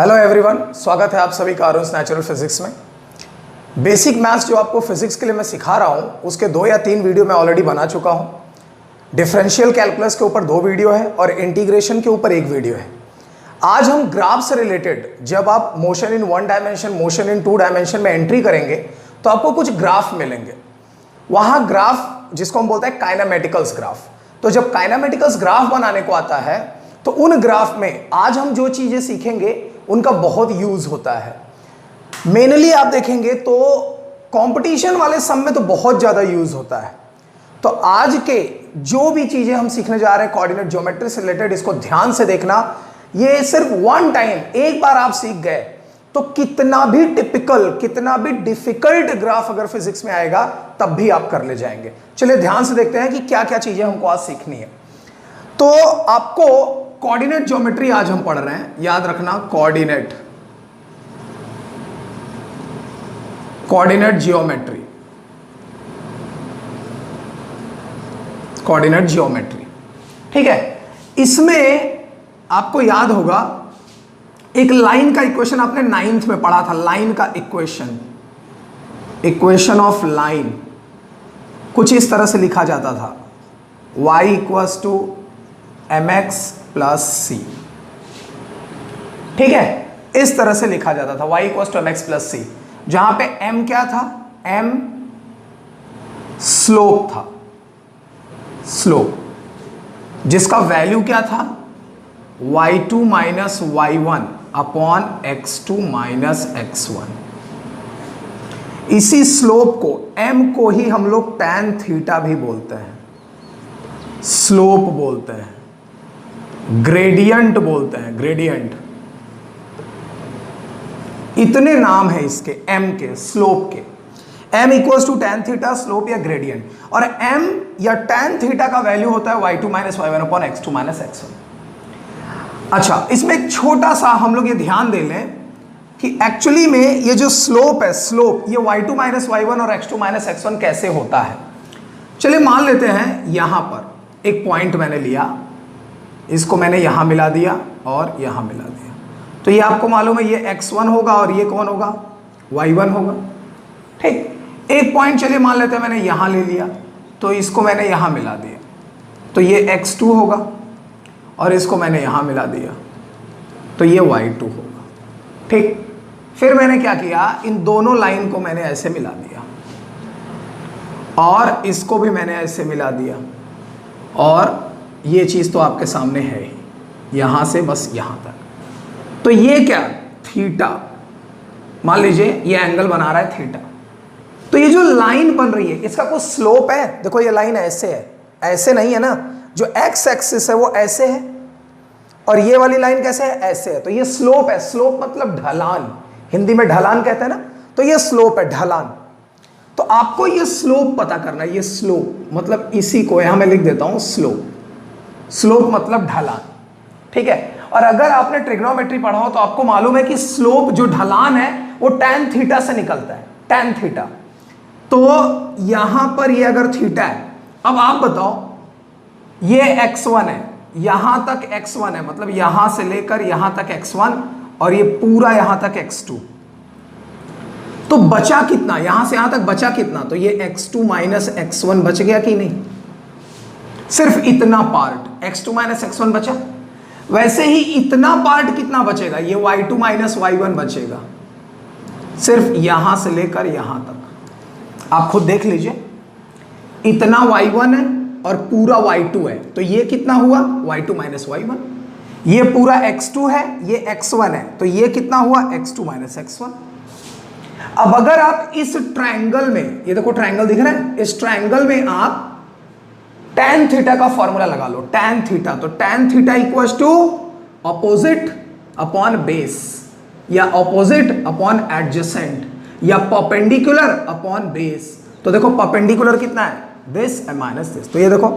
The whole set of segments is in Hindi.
हेलो एवरीवन, स्वागत है आप सभी का अरुण नेचुरल फिजिक्स में। बेसिक मैथ्स जो आपको फिजिक्स के लिए मैं सिखा रहा हूँ उसके 2 या 3 वीडियो मैं ऑलरेडी बना चुका हूँ। डिफरेंशियल कैलकुलस के ऊपर 2 वीडियो है और इंटीग्रेशन के ऊपर 1 वीडियो है। आज हम ग्राफ से रिलेटेड, जब आप motion in 1 dimension, motion in 2 dimension में एंट्री करेंगे तो आपको कुछ ग्राफ मिलेंगे। वहाँ ग्राफ जिसको हम बोलते हैं काइनेमेटिकल्स ग्राफ। तो जब काइनेमेटिकल्स ग्राफ बनाने को आता है तो उन ग्राफ में आज हम जो चीज़ें सीखेंगे उनका बहुत यूज होता है। मेनली आप देखेंगे तो कंपटीशन वाले सम में तो बहुत ज़्यादा यूज होता है। तो आज के जो भी चीज़ें हम सीखने जा रहे हैं कोऑर्डिनेट ज्योमेट्री से रिलेटेड, इसको ध्यान से देखना। ये सिर्फ वन टाइम, एक बार आप सीख गए तो कितना भी टिपिकल, कितना भी डिफिकल्ट ग्राफ अगर फिजिक्स में आएगा तब भी आप कर ले जाएंगे। चलिए ध्यान से देखते हैं कि क्या क्या चीज़ें हमको आज सीखनी है। तो आपको कोऑर्डिनेट ज्योमेट्री आज हम पढ़ रहे हैं, याद रखना। कोऑर्डिनेट ज्योमेट्री, ठीक है। इसमें आपको याद होगा एक लाइन का इक्वेशन आपने 9th में पढ़ा था। लाइन का इक्वेशन ऑफ लाइन कुछ इस तरह से लिखा जाता था, y equals to mx plus c, ठीक है। इस तरह से लिखा जाता था, y equals to mx plus c, जहां पे m क्या था? m स्लोप था, स्लोप, जिसका वैल्यू क्या था? y2 minus y1 upon x2 minus x1। इसी स्लोप को, m को ही हम लोग tan थीटा भी बोलते हैं, स्लोप बोलते हैं, ग्रेडियंट बोलते हैं, ग्रेडियंट। इतने नाम है इसके, m के, स्लोप के। m equals to tan theta, slope या ग्रेडियंट। और m या tan थीटा का वैल्यू होता है y2 minus y1 upon x2 minus x1। अच्छा, इसमें एक छोटा सा हम लोग ये ध्यान दे लें कि एक्चुअली में ये जो स्लोप है, स्लोप, ये y2 माइनस y1 और x2 माइनस x1 कैसे होता है। चलिए मान लेते हैं यहां पर एक पॉइंट मैंने लिया, इसको मैंने यहां मिला दिया और यहां मिला दिया। तो ये आपको मालूम है ये x1 होगा और ये कौन होगा? y1 होगा, ठीक। एक पॉइंट चलिए मान लेते हैं मैंने यहां ले लिया, तो इसको मैंने यहां मिला दिया, तो ये x2 होगा, और इसको मैंने यहां मिला दिया तो ये y2 होगा, ठीक। फिर मैंने क्या किया, इन दोनों लाइन को मैंने ऐसे मिला दिया और इसको भी मैंने ऐसे मिला दिया, और ये चीज तो आपके सामने है ही, यहां से बस यहां तक। तो ये क्या? थीटा, मान लीजिए ये एंगल बना रहा है थीटा। तो ये जो लाइन बन रही है इसका कोई स्लोप है? देखो ये लाइन ऐसे है, ऐसे नहीं है ना। जो x एक्सिस है वो ऐसे है और ये वाली लाइन कैसे है? ऐसे है। तो ये स्लोप है। स्लोप मतलब ढलान, हिंदी में ढलान कहते हैं ना, तो ये स्लोप है, ढलान। तो आपको ये स्लोप पता करना है। ये स्लोप मतलब इसी को यहां मैं लिख देता हूं, स्लोप। स्लोप मतलब ढलान, ठीक है। और अगर आपने ट्रिग्नोमेट्री पढ़ा हो तो आपको मालूम है कि स्लोप, जो ढलान है, वो tan थीटा से निकलता है, tan थीटा। तो यहां पर ये अगर थीटा है, अब आप बताओ, ये x1 है, यहां तक x1 है, मतलब यहां से लेकर यहां तक x1 और ये पूरा यहां तक x2। तो बचा कितना? यहां से यहां तक बचा कितना? तो ये x2 माइनस x1 बच गया कि नहीं? सिर्फ इतना पार्ट x2 माइनस x1 बचा। वैसे ही इतना पार्ट कितना बचेगा? ये y2 माइनस y1 बचेगा, सिर्फ यहां से लेकर यहां तक। आप खुद देख लीजिए, इतना y1 है और पूरा y2 है, तो ये कितना हुआ? y2 minus y1। ये पूरा x2 है, ये x1 है, तो ये कितना हुआ? x2 minus x1। अब अगर आप इस ट्रायंगल में, ये देखो ट्रायंगल दिख रहा है, इस ट्रायंगल में आप tan थीटा का फॉर्मूला लगा लो, tan थीटा। तो tan theta equals to opposite upon base, या ऑपोजिट अपॉन एडजेसेंट, या परपेंडिकुलर अपॉन बेस। तो देखो परपेंडिकुलर कितना है? This and minus this. तो ये देखो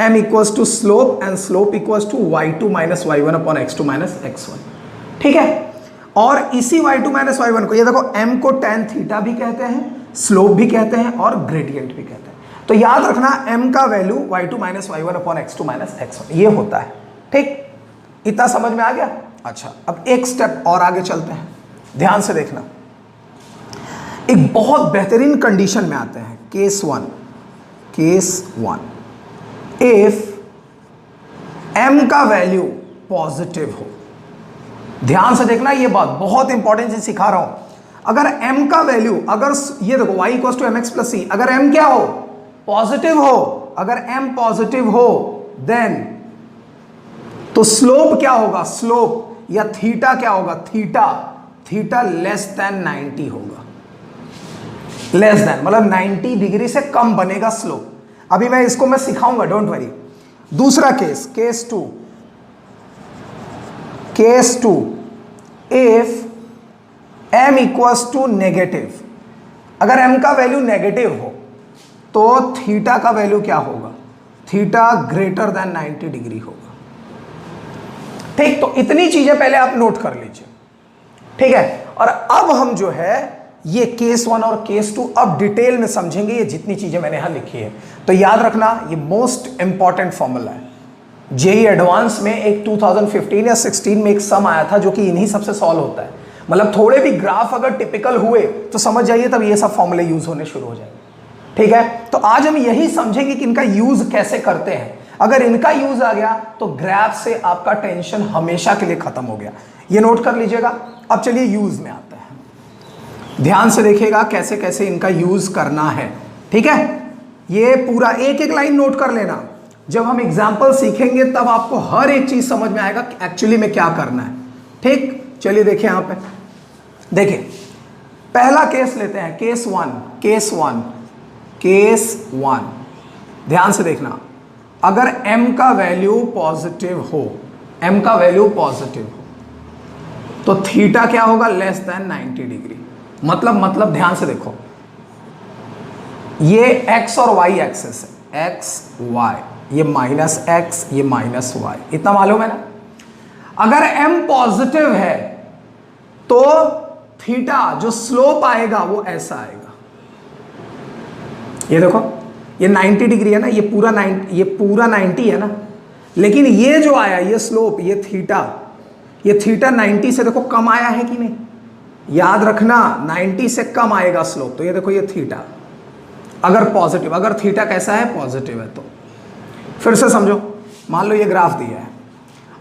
m equals to slope and slope equals to y2 minus y1 upon x2 minus x1, ठीक है। और इसी y2 माइनस y1 को, ये देखो m को tan थीटा भी कहते हैं, स्लोप भी कहते हैं और ग्रेडियंट भी कहते हैं। तो याद रखना m का value y2 minus y1 upon x2 minus x1 ये होता है, ठीक। इतना समझ में आ गया? अच्छा, अब एक स्टेप और आगे चलते हैं, ध्यान से देखना। एक बहुत बेहतरीन कंडीशन में आते हैं, केस वन। इफ m का वैल्यू पॉजिटिव हो, ध्यान से देखना, ये बात बहुत इंपॉर्टेंट चीज सिखा रहा हूं। अगर m का वैल्यू, अगर ये देखो y equals to mx plus c, अगर m क्या हो, पॉजिटिव हो, अगर m पॉजिटिव हो देन तो स्लोप क्या होगा, स्लोप या थीटा क्या होगा, थीटा लेस देन 90 होगा। लेस देन मतलब 90 डिग्री से कम बनेगा स्लोप। अभी मैं इसको मैं सिखाऊंगा, डोंट वरी। दूसरा case two, if m equals to negative, अगर m का वैल्यू नेगेटिव हो तो थीटा का वैल्यू क्या होगा, थीटा ग्रेटर देन 90 डिग्री होगा। ठीक, तो इतनी चीजें पहले आप नोट कर लीजिए, ठीक है। और अब हम जो है ये केस वन और केस टू अब डिटेल में समझेंगे, ये जितनी चीजें मैंने यहां लिखी है। तो याद रखना, ये मोस्ट इंपॉर्टेंट फॉर्मूला है। जेईई एडवांस में एक 2015 या 16 में एक सम आया था जो कि इन्हीं सबसे सॉल्व होता है। मतलब थोड़े भी ग्राफ अगर टिपिकल हुए तो समझ जाइए तब ये सब फॉर्मूले यूज होने शुरू हो जाएंगे, ठीक है। तो आज हम यही समझेंगे कि इनका यूज कैसे करते हैं। अगर इनका यूज आ गया तो ग्राफ से आपका टेंशन हमेशा के लिए खत्म हो गया, ये नोट कर लीजिएगा। अब चलिए यूज में आते हैं, ध्यान से देखिएगा कैसे कैसे इनका यूज करना है, ठीक है। ये पूरा एक एक लाइन नोट कर लेना, जब हम एग्जाम्पल सीखेंगे तब आपको हर एक चीज समझ में आएगा कि एक्चुअली में क्या करना है, ठीक। चलिए देखिए यहां पे, देखिए पहला केस लेते हैं, केस वन। ध्यान से देखना, अगर m का वैल्यू पॉजिटिव हो, तो थीटा क्या होगा, लेस देन 90 डिग्री। मतलब ध्यान से देखो, ये x और y एक्सेस है, x y, ये माइनस x, ये माइनस y, इतना मालूम है ना। अगर m पॉजिटिव है तो थीटा जो स्लोप आएगा वो ऐसा आएगा, ये देखो, ये 90 डिग्री है ना, ये पूरा 90 है ना, लेकिन ये जो आया, ये स्लोप, ये थीटा 90 से देखो कम आया है कि नहीं। याद रखना 90 से कम आएगा स्लोप, तो ये देखो ये थीटा अगर पॉजिटिव, अगर थीटा कैसा है, पॉजिटिव है। तो फिर से समझो, मान लो ये ग्राफ दिया है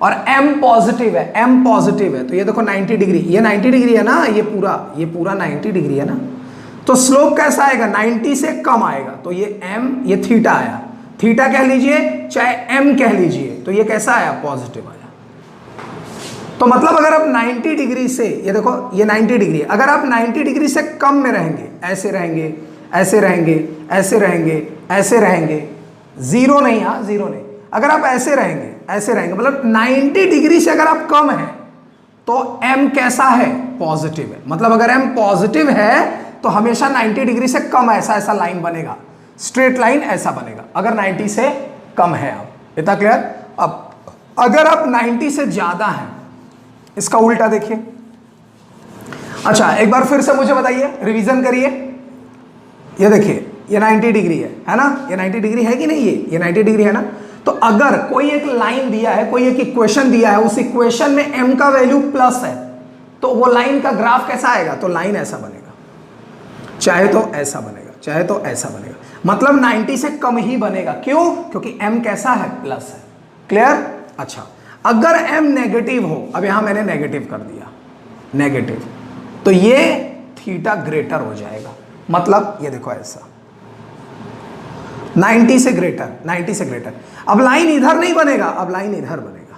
और m पॉजिटिव है, तो ये देखो 90 डिग्री, ये 90 डिग्री है ना, ये पूरा 90 डिग्री है ना, तो स्लोप कैसा आएगा, 90 से कम आएगा। तो ये m, ये थीटा आया, थीटा कह लीजिए चाहे m कह लीजिए, तो ये कैसा आया, पॉजिटिव आया। तो मतलब अगर आप 90 डिग्री से, ये देखो ये 90 डिग्री, अगर आप 90 डिग्री से कम में रहेंगे, ऐसे रहेंगे, ऐसे रहेंगे, ऐसे रहेंगे, ऐसे रहेंगे, जीरो नहीं, हाँ जीरो नहीं, अगर आप ऐसे रहेंगे, ऐसे रहेंगे, मतलब 90 डिग्री से अगर आप कम हैं तो m कैसा है, पॉजिटिव है। मतलब अगर m पॉजिटिव है तो हमेशा 90 डिग्री से कम ऐसा लाइन बनेगा, स्ट्रेट लाइन ऐसा बनेगा, अगर 90 से कम है। आप इतना क्लियर। अब अगर आप 90 से ज्यादा हैं, इसका उल्टा देखिए। अच्छा, एक बार फिर से मुझे बताइए, रिवीजन करिए। ये देखिए, ये 90 डिग्री है ना, ये 90 डिग्री है कि नहीं, ये 90 डिग्री है ना। तो अगर कोई एक लाइन दिया है, कोई एक इक्वेशन दिया है, उस इक्वेशन में m का वैल्यू प्लस है, तो वो लाइन का ग्राफ कैसा आएगा, तो लाइन ऐसा बनेगा, चाहे तो ऐसा बनेगा, चाहे तो ऐसा बनेगा, मतलब 90 से कम ही बनेगा। क्यों, क्योंकि m कैसा है, प्लस है। क्लियर। अच्छा, अगर m नेगेटिव हो, अब यहां मैंने नेगेटिव कर दिया, नेगेटिव, तो ये थीटा ग्रेटर हो जाएगा। मतलब ये देखो ऐसा 90 से ग्रेटर। अब लाइन इधर नहीं बनेगा, अब लाइन इधर बनेगा।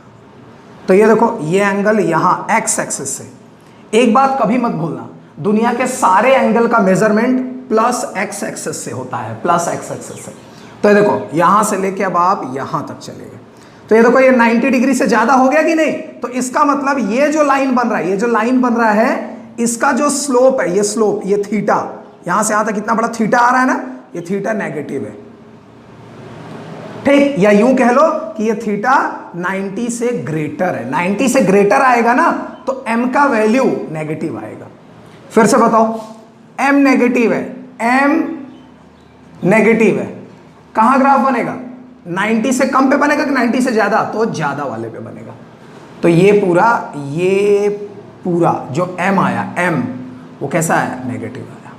तो ये देखो, ये एंगल यहां x एक्सिस से, एक बात कभी मत भूलना, दुनिया के सारे एंगल का मेजरमेंट प्लस x एक्सिस से होता है, प्लस x एक्सिस से। तो ये देखो, यहां से लेके अब आप यहां तक चले गए, तो ये देखो ये 90 डिग्री से ज्यादा हो गया कि नहीं। तो इसका मतलब ये जो लाइन बन रहा है, इसका जो स्लोप है, ये स्लोप, ये थीटा, यहां से यहां तक कितना बड़ा थीटा आ रहा है ना, ये थीटा नेगेटिव है, ठीक। या यूं कह लो कि ये थीटा 90 से ग्रेटर है, 90 से ग्रेटर आएगा ना, तो m का वैल्यू नेगेटिव आएगा। फिर से बताओ, m नेगेटिव है, कहां ग्राफ बनेगा, 90 से कम पे बनेगा कि 90 से ज्यादा, तो ज्यादा वाले पे बनेगा। तो ये पूरा जो m आया m वो कैसा है, नेगेटिव आया।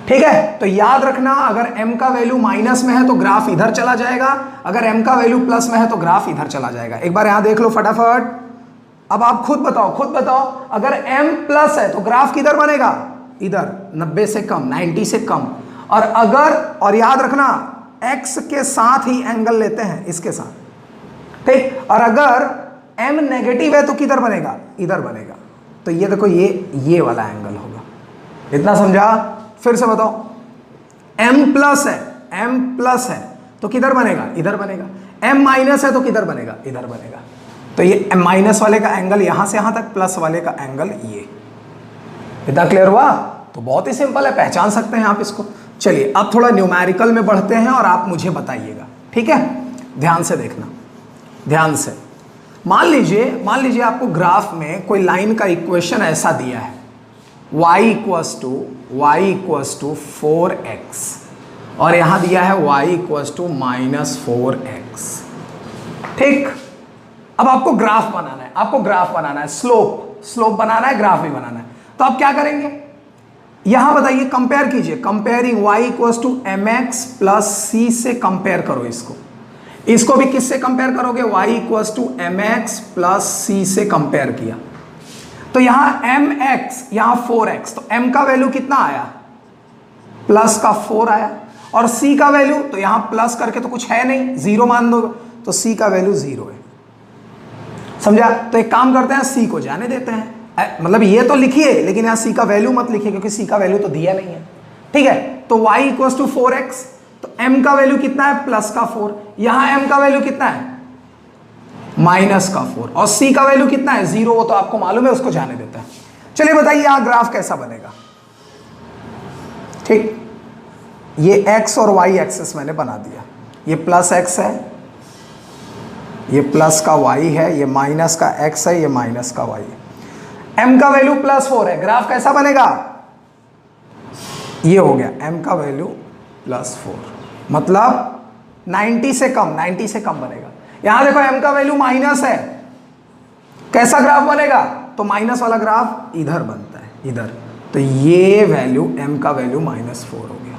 ठीक है, तो याद रखना अगर m का वैल्यू माइनस में है तो ग्राफ इधर चला जाएगा, अगर m का वैल्यू प्लस में है तो ग्राफ इधर चला जाएगा। एक बार यहां देख लो फटाफट। अब आप खुद बताओ अगर m प्लस है तो ग्राफ किधर बनेगा, इधर 90 से कम, 90 से कम। और याद रखना x के साथ ही एंगल लेते हैं, इसके साथ। ठीक, और अगर m नेगेटिव है तो किधर बनेगा, इधर बनेगा। तो ये देखो ये वाला एंगल होगा। इतना समझा? फिर से बताओ, m प्लस है तो किधर बनेगा, इधर बनेगा। m माइनस है तो किधर बनेगा, इधर बनेगा। तो ये m माइनस वाले का एंगल यहां से यहां तक, प्लस वाले का एंगल ये। इतना क्लियर हुआ? तो बहुत ही सिंपल है, पहचान सकते हैं आप इसको। चलिए अब थोड़ा न्यूमेरिकल में बढ़ते हैं और आप मुझे बताइएगा। ठीक है, ध्यान से देखना, ध्यान से। मान लीजिए आपको ग्राफ में कोई लाइन का इक्वेशन ऐसा दिया है, y इक्वस टू 4x, और यहां दिया है y इक्वस टू -4x। ठीक, अब आपको ग्राफ बनाना है, स्लोप बनाना है, ग्राफ भी बनाना है। तो आप क्या करेंगे, यहां बताइए, कंपेयर कीजिए, comparing y equals to mx plus c से कंपेयर करो इसको भी किससे कंपेयर करोगे, y equals to mx plus c से कंपेयर किया तो यहां mx, यहां 4x, तो m का वैल्यू कितना आया, प्लस का 4 आया, और c का वैल्यू तो यहां प्लस करके तो कुछ है नहीं, 0 मान दो, तो c का वैल्यू 0 है। समझा? तो एक काम करते हैं, c को जाने देते हैं, मतलब ये तो लिखिए लेकिन यहां c का वैल्यू मत लिखिए क्योंकि c का वैल्यू तो दिया नहीं है। ठीक है, तो y इक्वस टू 4x, तो m का वैल्यू कितना है, प्लस का 4, यहां m का वैल्यू कितना है, माइनस का 4, और c का वैल्यू कितना है, 0, वो तो आपको मालूम है, उसको जाने देता है। चलिए बताइए यहां ग्राफ कैसा बनेगा। ठीक, ये x और y एक्सिस मैंने बना दिया, ये प्लस x है, ये प्लस का y है, ये माइनस का x है, ये माइनस का y है। m का वैल्यू प्लस 4 है, ग्राफ कैसा बनेगा, ये हो गया m का वैल्यू प्लस 4, मतलब 90 से कम बनेगा। यहां देखो m का वैल्यू माइनस है, कैसा ग्राफ बनेगा, तो माइनस वाला ग्राफ इधर बनता है, इधर। तो ये वैल्यू m का वैल्यू -4 हो गया।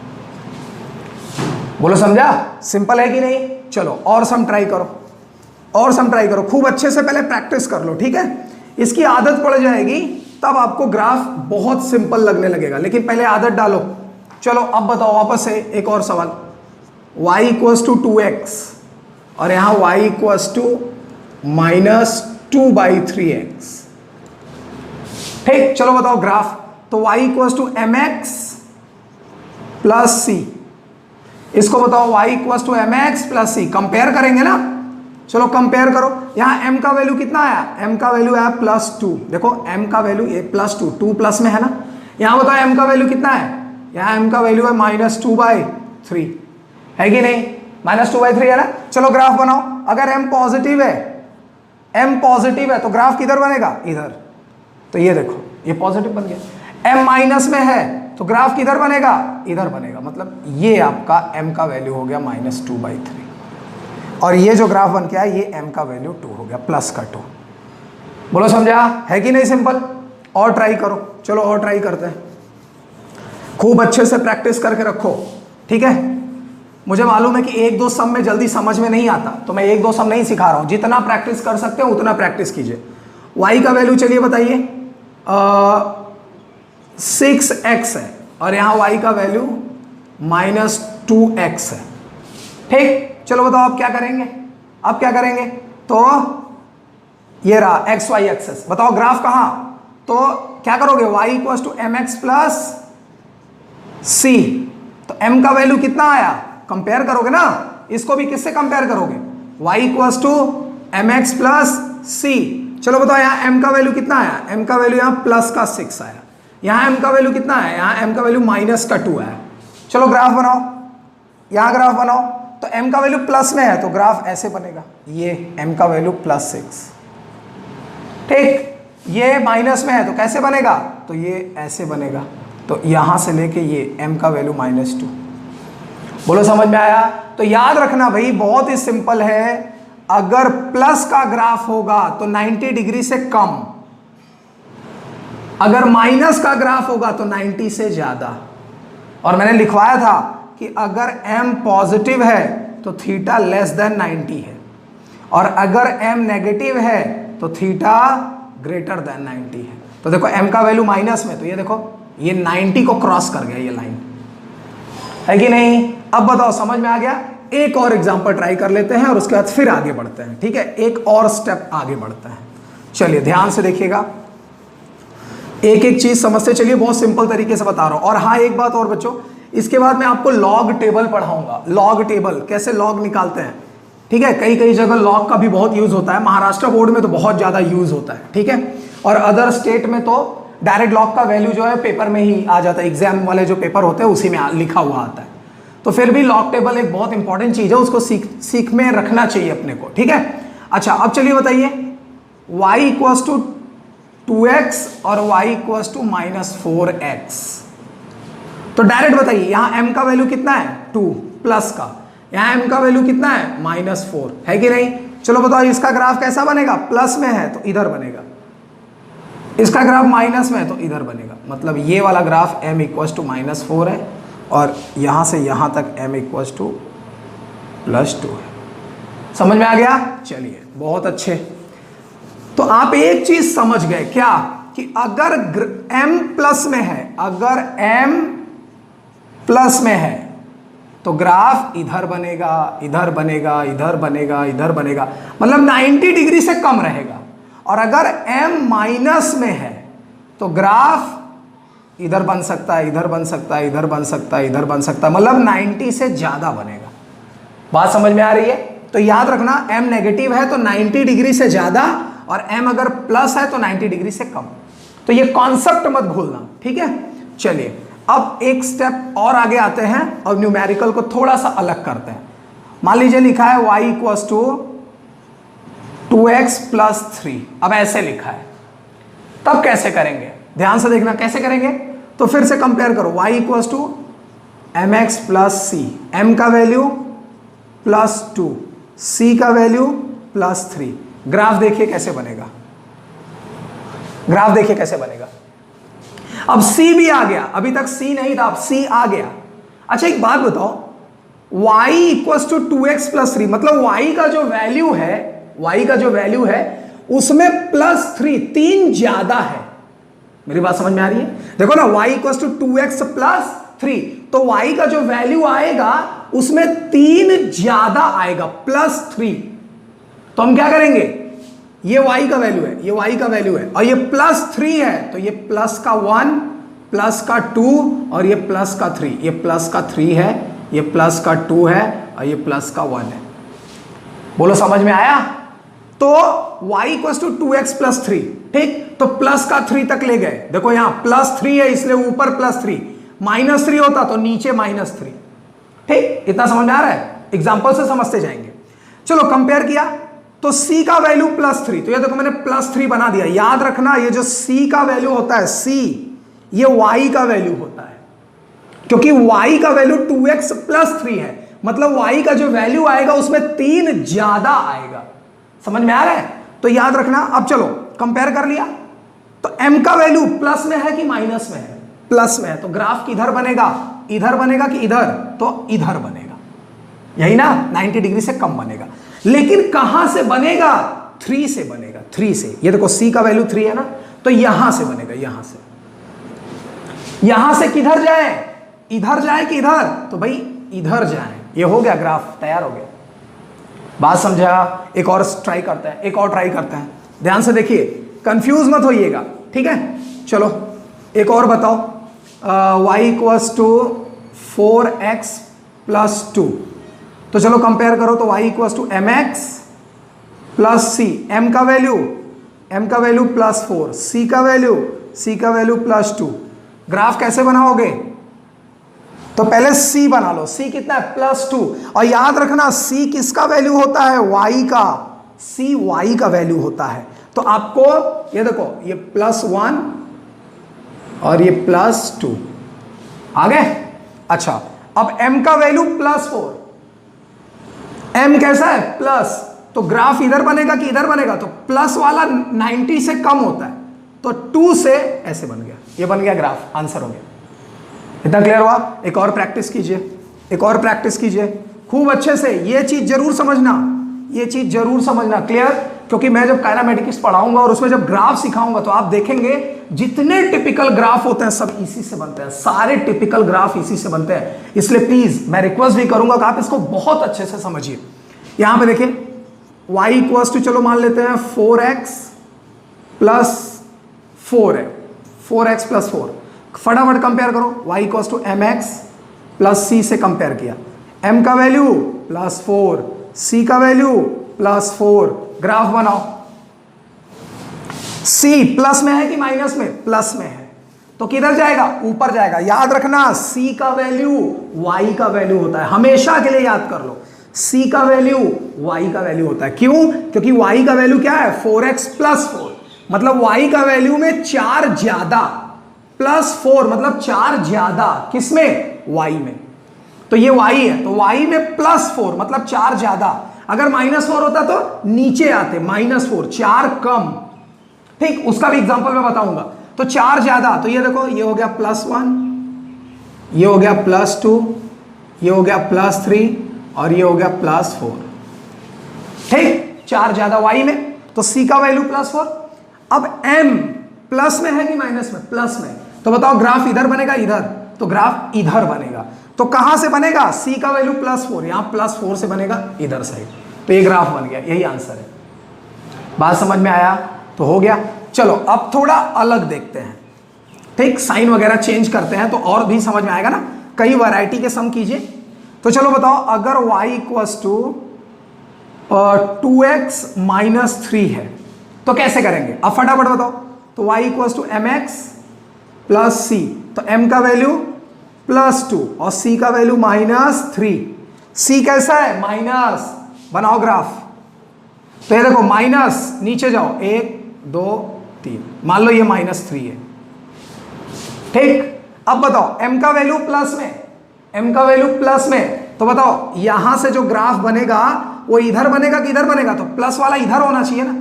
बोलो समझा? सिंपल है कि नहीं? चलो और सम ट्राई करो, खूब अच्छे से पहले प्रैक्टिस कर लो। ठीक है, इसकी आदत पड़ जाएगी तब आपको ग्राफ बहुत सिंपल लगने लगेगा, लेकिन पहले आदत डालो। चलो अब बताओ वापस से एक और सवाल, y इक्वस टू 2x और यहां y इक्वस टू -2/3x। ठीक, चलो बताओ ग्राफ, तो y equals to mx plus c, इसको बताओ y equals to mx plus c, compare करेंगे ना। चलो कंपेयर करो, यहां m का वैल्यू कितना आया, m का वैल्यू आया +2। देखो m का वैल्यू ये +2, 2 प्लस में है ना। यहां बताओ m का वैल्यू कितना है, यहां m का वैल्यू है -2/3, है कि नहीं, -2/3 है ना। चलो ग्राफ बनाओ, अगर m पॉजिटिव है तो ग्राफ किधर बनेगा, इधर। तो ये देखो ये पॉजिटिव बन गया। m माइनस में है तो ग्राफ किधर बनेगा, इधर बनेगा, मतलब ये आपका m का वैल्यू हो गया -2/3, और ये जो ग्राफ बन के आया ये m का वैल्यू 2 हो गया, प्लस का 2। बोलो समझा है कि नहीं? सिंपल। और ट्राई करो, चलो और ट्राई करते हैं, खूब अच्छे से प्रैक्टिस करके रखो। ठीक है, मुझे मालूम है कि 1-2 सम में जल्दी समझ में नहीं आता, तो मैं 1-2 सम नहीं सिखा रहा हूं, जितना प्रैक्टिस कर सकते हो उतना प्रैक्टिस कीजिए। y का वैल्यू चलिए बताइए, 6x है और यहां y का वैल्यू -2x है। ठीक, चलो बताओ आप क्या करेंगे, तो ये रहा xy एक्सेस, बताओ ग्राफ कहां, तो क्या करोगे, y equals to mx plus c, तो m का वैल्यू कितना आया, कंपेयर करोगे ना, इसको भी किससे कंपेयर करोगे, y equals to mx plus c। चलो बताओ यहां m का वैल्यू कितना आया, m का वैल्यू यहां प्लस का 6 आया, यहां m का वैल्यू कितना आया, यहां m का वैल्यू -2 आया। चलो ग्राफ बनाओ, यहां ग्राफ बनाओ, तो m का वैल्यू प्लस में है तो ग्राफ ऐसे बनेगा, ये m का वैल्यू +6। ठीक, ये माइनस में है तो कैसे बनेगा, तो ये ऐसे बनेगा, तो यहां से लेके ये m का वैल्यू -2। बोलो समझ में आया? तो याद रखना भाई बहुत ही सिंपल है, अगर प्लस का ग्राफ होगा तो 90 डिग्री से कम, अगर माइनस का ग्राफ होगा तो 90 से ज्यादा। और मैंने लिखवाया था कि अगर m पॉजिटिव है तो थीटा लेस देन 90 है, और अगर m नेगेटिव है तो थीटा ग्रेटर देन 90 है। तो देखो m का वैल्यू माइनस में, तो ये देखो ये 90 को क्रॉस कर गया, ये लाइन है कि नहीं। अब बताओ समझ में आ गया। एक और एग्जांपल ट्राई कर लेते हैं और उसके बाद फिर आगे बढ़ते हैं, ठीक है, एक और स्टेप आगे बढ़ते हैं। चलिए ध्यान से देखिएगा, एक एक चीज समझते चलिए, बहुत सिंपल तरीके से बता रहा हूं। और हाँ एक बात और बच्चों, इसके बाद मैं आपको लॉग टेबल पढ़ाऊंगा। लॉग टेबल कैसे लॉग निकालते हैं, ठीक है। कई कई जगह लॉग का भी बहुत यूज होता है, महाराष्ट्र बोर्ड में तो बहुत ज्यादा यूज होता है, ठीक है। और अदर स्टेट में तो डायरेक्ट लॉग का वैल्यू जो है पेपर में ही आ जाता है, एग्जाम वाले जो पेपर होते हैं उसी में लिखा हुआ आता है। तो फिर भी लॉग टेबल एक बहुत इंपॉर्टेंट चीज है, उसको सीख में रखना चाहिए अपने को, ठीक है। अच्छा अब चलिए बताइए, y इक्वल्स टू 2x और y इक्वल्स टू -4x। तो डायरेक्ट बताइए, यहां m का वैल्यू कितना है 2 प्लस का, यहां m का वैल्यू कितना है -4 है कि नहीं। चलो बताओ इसका ग्राफ कैसा बनेगा, प्लस में है तो इधर बनेगा, इसका ग्राफ माइनस में है तो इधर बनेगा। मतलब ये वाला ग्राफ m इक्वल्स टू -4 है और यहां से यहां तक m इक्वल्स टू +2 है। समझ में आ गया। चलिए बहुत अच्छे। तो आप एक चीज समझ गए क्या, कि अगर m प्लस में है, अगर m प्लस में है तो ग्राफ इधर बनेगा, इधर बनेगा, इधर बनेगा, इधर बनेगा, मतलब 90 डिग्री से कम रहेगा। और अगर m माइनस में है तो ग्राफ इधर बन सकता है, इधर बन सकता है, इधर बन सकता है, इधर बन सकता है, मतलब 90 से ज्यादा बनेगा। बात समझ में आ रही है। तो याद रखना, m नेगेटिव है तो 90 डिग्री से ज्यादा, और m अगर प्लस है तो 90 डिग्री से कम। तो ये कॉन्सेप्ट मत भूलना, ठीक है। चलिए अब एक स्टेप और आगे आते हैं और न्यूमेरिकल को थोड़ा सा अलग करते हैं। मान लीजिए लिखा है y इक्वल्स टू 2x + 3, अब ऐसे लिखा है, तब कैसे करेंगे, ध्यान से देखना कैसे करेंगे। तो फिर से कंपेयर करो, y equals to mx + c, m का वैल्यू +2, c का वैल्यू +3। ग्राफ देखिए कैसे बनेगा, ग्राफ देखिए कैसे बनेगा। अब c भी आ गया, अभी तक c नहीं था, अब c आ गया। अच्छा एक बात बताओ, y इक्वल्स टू 2x + 3, मतलब y का जो वैल्यू है, y का जो वैल्यू है उसमें +3, 3 ज्यादा है। मेरी बात समझ में आ रही है। देखो ना, y इक्वल्स टू 2x + 3, तो y का जो वैल्यू आएगा उसमें 3 ज्यादा आएगा, +3। तो हम क्या करेंगे, ये y का वैल्यू है, ये y का वैल्यू है, और ये +3 है, तो ये प्लस का 1, प्लस का 2, और ये प्लस का 3, ये प्लस का 3 है, ये प्लस का 2 है, और ये प्लस का 1 है। बोलो समझ में आया। तो y इक्वल्स टू 2x + 3, ठीक। तो प्लस का 3 तक ले गए, देखो यहां +3 है इसलिए ऊपर +3, -3 होता तो नीचे -3, ठीक। इतना समझ में आ रहा है, एग्जांपल से समझते जाएंगे। चलो कंपेयर किया तो c का वैल्यू +3, तो ये देखो मैंने +3 बना दिया। याद रखना, ये जो c का वैल्यू होता है, c ये y का वैल्यू होता है, क्योंकि y का वैल्यू 2x + 3 है, मतलब y का जो वैल्यू आएगा उसमें 3 ज्यादा आएगा। समझ में आ रहा है। तो याद रखना। अब चलो कंपेयर कर लिया, तो m का वैल्यू प्लस में है कि माइनस में है, प्लस में है, तो ग्राफ किधर बनेगा, इधर बनेगा कि इधर, तो इधर बनेगा, यही ना, 90 डिग्री से कम बनेगा। लेकिन कहां से बनेगा, 3 से बनेगा, 3 से। ये देखो c का वैल्यू 3 है ना, तो यहां से बनेगा, यहां से। यहां से किधर जाए, इधर जाए कि इधर, तो भाई इधर जाए। ये हो गया, ग्राफ तैयार हो गया। बात समझा। एक और ट्राई करते हैं, एक और ट्राई करते हैं, ध्यान से देखिए, कंफ्यूज मत होइएगा, ठीक है। चलो एक और बताओ, y इक्वल्स टू 4x + 2, तो चलो कंपेयर करो। तो y equals to mx + c, m का वैल्यू +4, c का वैल्यू +2। ग्राफ कैसे बनाओगे, तो पहले c बना लो, c कितना है +2, और याद रखना c किसका वैल्यू होता है, y का, c y का वैल्यू होता है। तो आपको ये देखो, ये +1 और ये +2 आ गए। अच्छा अब m का वैल्यू +4, m कैसा है प्लस, तो ग्राफ इधर बनेगा कि इधर बनेगा, तो प्लस वाला 90 से कम होता है, तो 2 से ऐसे बन गया, ये बन गया ग्राफ, आंसर हो गया। इतना क्लियर हुआ? एक और प्रैक्टिस कीजिए, एक और प्रैक्टिस कीजिए खूब अच्छे से। ये चीज जरूर समझना, ये चीज जरूर समझना, क्लियर? क्योंकि मैं जब काइनेमेटिक्स पढ़ाऊंगा और उसमें जब ग्राफ सिखाऊंगा तो आप देखेंगे जितने टिपिकल ग्राफ होते हैं सब इसी से बनते हैं, सारे टिपिकल ग्राफ इसी से बनते हैं। इसलिए प्लीज मैं रिक्वेस्ट भी करूंगा कि आप इसको बहुत अच्छे से समझिए। यहां पे देखिए y इक्वल्स टू, चलो मान लेते हैं 4x प्लस 4 है, 4x प्लस 4, फटाफट कंपेयर करो। y equals to mx plus c से कंपेयर किया, m का वैल्यू प्लस 4, c का वैल्यू प्लस 4, ग्राफ बनाओ। c प्लस में है कि माइनस में? प्लस में है, तो किधर जाएगा? ऊपर जाएगा। याद रखना c का वैल्यू y का वैल्यू होता है, हमेशा के लिए याद कर लो, c का वैल्यू y का वैल्यू होता है। क्यों? क्योंकि y का वैल्यू क्या है? 4x प्लस 4, मतलब y का वैल्यू में 4 ज्यादा, प्लस 4 मतलब 4 ज्यादा, किसमें? y में। तो ये y है, तो y में प्लस 4 मतलब 4 ज्यादा। अगर माइनस 4 होता तो नीचे आते, -4, 4 कम, ठीक? उसका भी एग्जांपल मैं बताऊंगा। तो 4 ज्यादा, तो ये देखो, ये हो गया +1, ये हो गया +2, ये हो गया +3 और ये हो गया +4, ठीक? 4 ज्यादा y में, तो c का वैल्यू +4। अब m प्लस में है कि माइनस में? प्लस में, तो बताओ ग्राफ इधर बनेगा इधर? तो ग्राफ इधर बनेगा। तो कहां से बनेगा? c का वैल्यू +4, यहां +4 से बनेगा इधर साइड, तो ये ग्राफ बन गया, यही आंसर है। बात समझ में आया? तो हो गया। चलो अब थोड़ा अलग देखते हैं, ठीक? साइन वगैरह चेंज करते हैं तो और भी समझ में आएगा ना, कई वैरायटी के सम कीजिए। तो चलो बताओ, अगर y equals to 2x minus 3 है तो कैसे करेंगे? अब फटाफट बताओ। तो y equals to mx plus c, तो m का वैल्यू +2 और c का वैल्यू -3। c कैसा है? माइनस, बनाओ ग्राफ। तो ये देखो माइनस, नीचे जाओ, 1 2 3, मान लो ये -3 है, ठीक? अब बताओ m का वैल्यू प्लस में, m का वैल्यू प्लस में, तो बताओ यहां से जो ग्राफ बनेगा वो इधर बनेगा कि इधर बनेगा? तो प्लस वाला इधर होना चाहिए ना,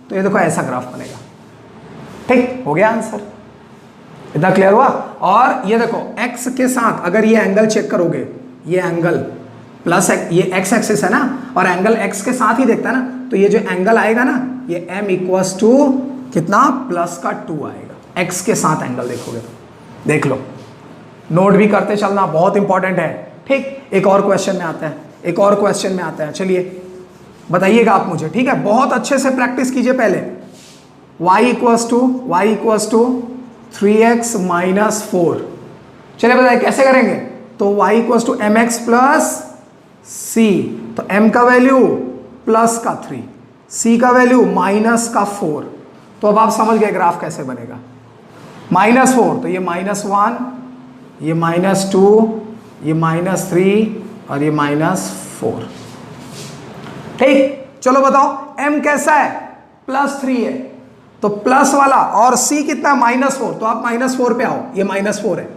तो ये देखो ऐसा ग्राफ बनेगा, ठीक? हो गया आंसर। इतना क्लियर हुआ? और ये देखो x के साथ अगर ये एंगल चेक करोगे, ये एंगल प्लस ये x एक्सिस है ना, और एंगल x के साथ ही देखता है ना, तो ये जो एंगल आएगा ना, ये m इक्वल्स टू कितना? +2 आएगा। x के साथ एंगल देखोगे तो, देख लो, नोट भी करते चलना, बहुत इंपॉर्टेंट है, ठीक? एक और क्वेश्चन में आता है, एक और क्वेश्चन में आता है, चलिए बताइएगा आप मुझे, ठीक है? बहुत अच्छे से प्रैक्टिस कीजिए पहले। y equals to 3x minus 4, चलिए बताइए कैसे करेंगे? तो y equals to mx plus c, तो m का वैल्यू प्लस का 3, c का वैल्यू माइनस का 4, तो अब आप समझ गए ग्राफ कैसे बनेगा। -4, तो ये -1, ये -2, ये -3 और ये -4, ठीक? चलो बताओ m कैसा है? +3 है, तो प्लस वाला, और c कितना? -4, तो आप -4 पे आओ, ये -4 है,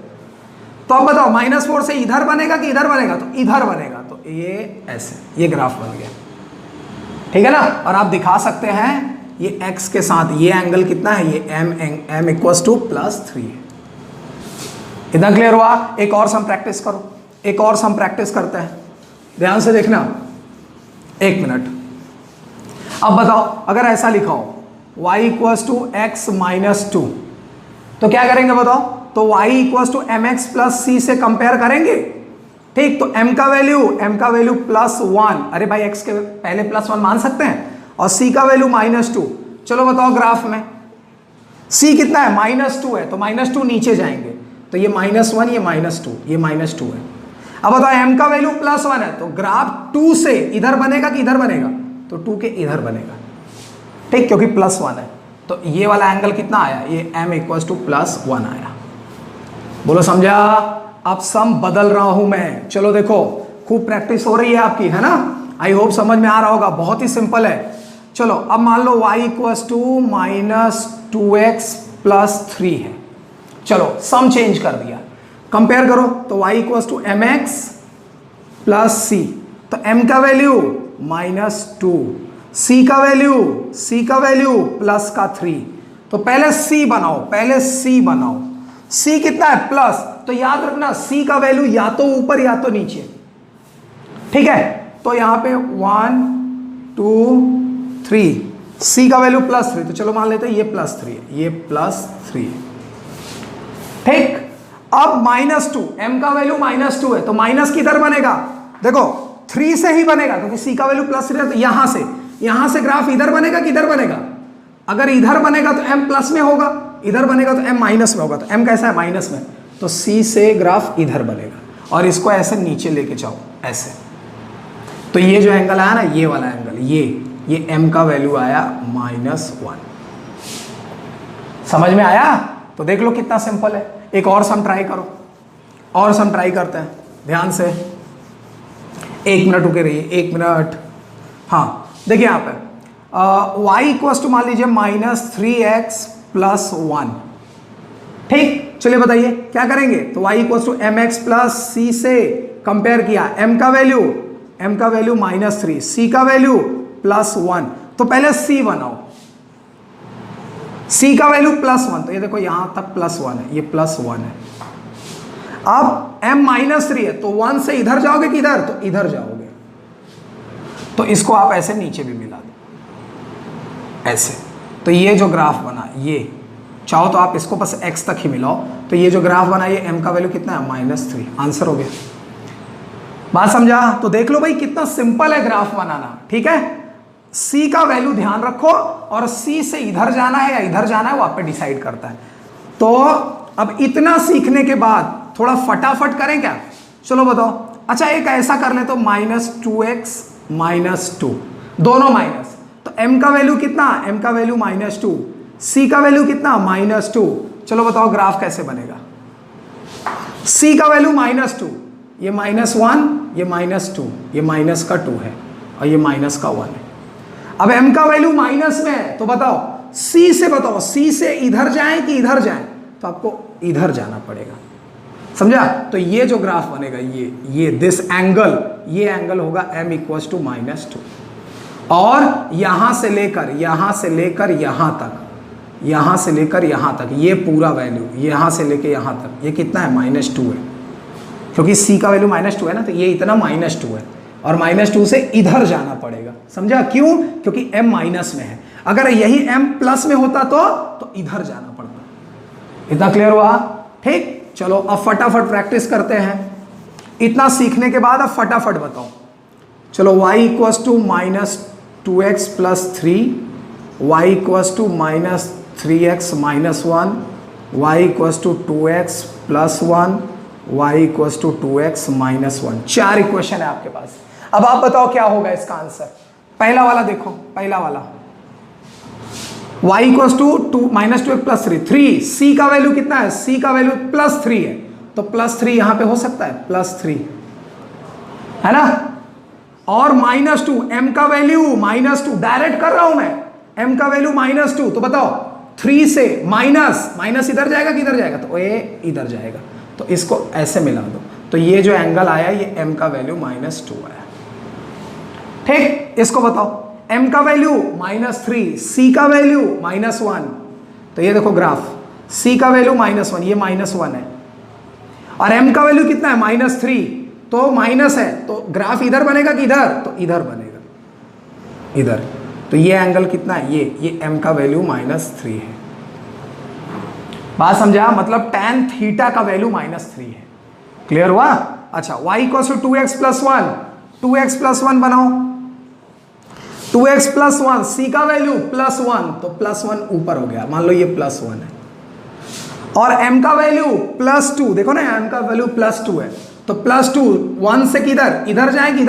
तो अब बताओ -4 से इधर बनेगा कि इधर बनेगा? तो इधर बनेगा, तो ये ऐसे, ये ग्राफ बन गया, ठीक है ना? और आप दिखा सकते हैं ये x के साथ ये एंगल कितना है? ये m इक्वल्स टू +3 है। इतना क्लियर हुआ? एक और सम प्रैक्टिस करो, एक और सम प्रैक्टिस करते हैं, ध्यान से देखना, 1 मिनट। अब बताओ अगर ऐसा लिखा हो y equals to x minus 2, तो क्या करेंगे बताओ? तो y equals to mx plus c से कंपेयर करेंगे, ठीक? तो m का वैल्यू +1, अरे भाई x के पहले +1 मान सकते हैं, और c का वैल्यू -2। चलो बताओ ग्राफ में c कितना है? -2 है, तो -2 नीचे जाएंगे, तो ये -1, ये -2, ये -2 है। अब बताओ m का वैल्यू +1 है, तो ग्राफ 2 से इधर बनेगा कि इधर बनेगा? तो 2 के इधर बनेगा, ठीक? क्योंकि +1 है, तो ये वाला एंगल कितना आया? ये m इक्वल्स टू +1 आया। बोलो समझा? अब सम बदल रहा हूं मैं, चलो देखो, खूब प्रैक्टिस हो रही है आपकी, है ना? आई होप समझ में आ रहा होगा, बहुत ही सिंपल है। चलो अब मान लो y equals to -2x plus 3 है, चलो सम चेंज कर दिया, कंपेयर करो, तो y equals to mx plus c, तो m का वैल्यू -2, सी का वैल्यू प्लस का 3। तो पहले सी बनाओ, सी कितना है प्लस, तो याद रखना सी का वैल्यू या तो ऊपर या तो नीचे, ठीक है। तो यहां पे 1 2 3, सी का वैल्यू +3, तो चलो मान लेते हैं ये +3 है, ये +3 है, ठीक। अब -2, m का वैल्यू -2 है, तो माइनस किधर बनेगा, देखो 3 से ही बनेगा क्योंकि सी का वैल्यू +3 है, तो यहां से ग्राफ इधर बनेगा कि इधर बनेगा, अगर इधर बनेगा तो m प्लस में होगा, इधर बनेगा तो m माइनस में होगा, तो m कैसा है माइनस में, तो c से ग्राफ इधर बनेगा और इसको ऐसे नीचे लेके जाओ ऐसे, तो ये जो एंगल आया ना, ये वाला एंगल, ये m का वैल्यू आया -1। समझ में आया? तो देख लो कितना सिंपल है। एक और सम ट्राई करो, और सम ट्राई करते हैं ध्यान से, 1 मिनट रुके रहिए, 1 मिनट। हाँ देखिए यहाँ पे y इक्वल्स टू मान लीजिए -3x + 1, ठीक। चलिए बताइए क्या करेंगे, तो y equals to mx plus c से कंपेयर किया, m का वैल्यू -3, c का वैल्यू +1, तो पहले c बनाओ, c का वैल्यू +1, तो ये देखो यहां तक +1 है, ये +1 है। अब m -3 है, तो 1 से इधर जाओगे कि इधर, तो इधर जाओगे, तो इसको आप ऐसे नीचे भी मिला दो ऐसे, तो ये जो ग्राफ बना, ये चाहो तो आप इसको बस x तक ही मिलाओ, तो ये जो ग्राफ बना, ये m का वैल्यू कितना है -3, आंसर हो गया। बात समझा? तो देख लो भाई कितना सिंपल है ग्राफ बनाना, ठीक है। c का वैल्यू ध्यान रखो और c से इधर जाना है या इधर जाना है वो आप पे डिसाइड करता है। तो अब इतना सीखने के बाद थोड़ा फटाफट करें क्या, चलो बताओ। अच्छा एक ऐसा कर ले तो -2x -2, दोनों माइनस, तो m का वैल्यू कितना, m का वैल्यू -2, c का वैल्यू कितना -2, चलो बताओ ग्राफ कैसे बनेगा। c का वैल्यू -2, ये -1, ये -2, ये माइनस का 2 है और ये माइनस का 1 है। अब m का वैल्यू माइनस में है, तो बताओ c से, बताओ c से इधर जाएं कि इधर जाएं, तो आपको इधर जाना पड़ेगा, समझा। तो ये जो ग्राफ बनेगा, ये दिस एंगल, ये एंगल होगा m इक्वल्स टू -2, और यहां से लेकर यहां तक ये पूरा वैल्यू, यहां से लेकर यहां तक ये कितना है -2 है, क्योंकि c का वैल्यू -2 है ना, तो ये इतना -2 है, और -2 से इधर जाना पड़ेगा, समझा। क्यों? क्योंकि m माइनस में है, अगर यही m प्लस में होता तो इधर जाना पड़ता। इतना क्लियर हुआ? ठीक। चलो अब फटाफट प्रैक्टिस करते हैं। इतना सीखने के बाद अब फटाफट बताओ। चलो y equals to -2x + 3, y equals to -3x - 1, y equals to 2x + 1, y equals to 2x - 1। 4 equation है आपके पास। अब आप बताओ क्या होगा इसका आंसर। पहला वाला देखो, पहला वाला y equals to -2x + 3, c का वैल्यू कितना है, c का वैल्यू +3 है, तो +3 यहां पे हो सकता है, +3 है ना। और -2, m का वैल्यू -2, डायरेक्ट कर रहा हूं मैं, m का वैल्यू -2, तो बताओ 3 से माइनस इधर जाएगा कि इधर जाएगा, तो ये इधर जाएगा, तो इसको ऐसे मिला दो, तो ये जो एंगल आया ये m का वैल्यू -2 आया, ठीक। इसको बताओ, m का वैल्यू -3, c का वैल्यू -1, तो ये देखो ग्राफ, c का वैल्यू -1, ये -1 है, और m का वैल्यू कितना है -3, तो माइनस है, तो ग्राफ इधर बनेगा कि इधर, तो इधर बनेगा, इधर। तो ये एंगल कितना है, ये m का वैल्यू -3 है। बात समझा? मतलब tan थीटा का वैल्यू -3 है। क्लियर हुआ? अच्छा y equals to 2x + 1, 2x + 1 बनाओ, 2x + 1, c का वैल्यू +1, तो +1 ऊपर हो गया, मान लो ये +1 है, और m का वैल्यू +2, देखो ना m का वैल्यू +2 है, तो +2 1 से किधर, इधर जाए कि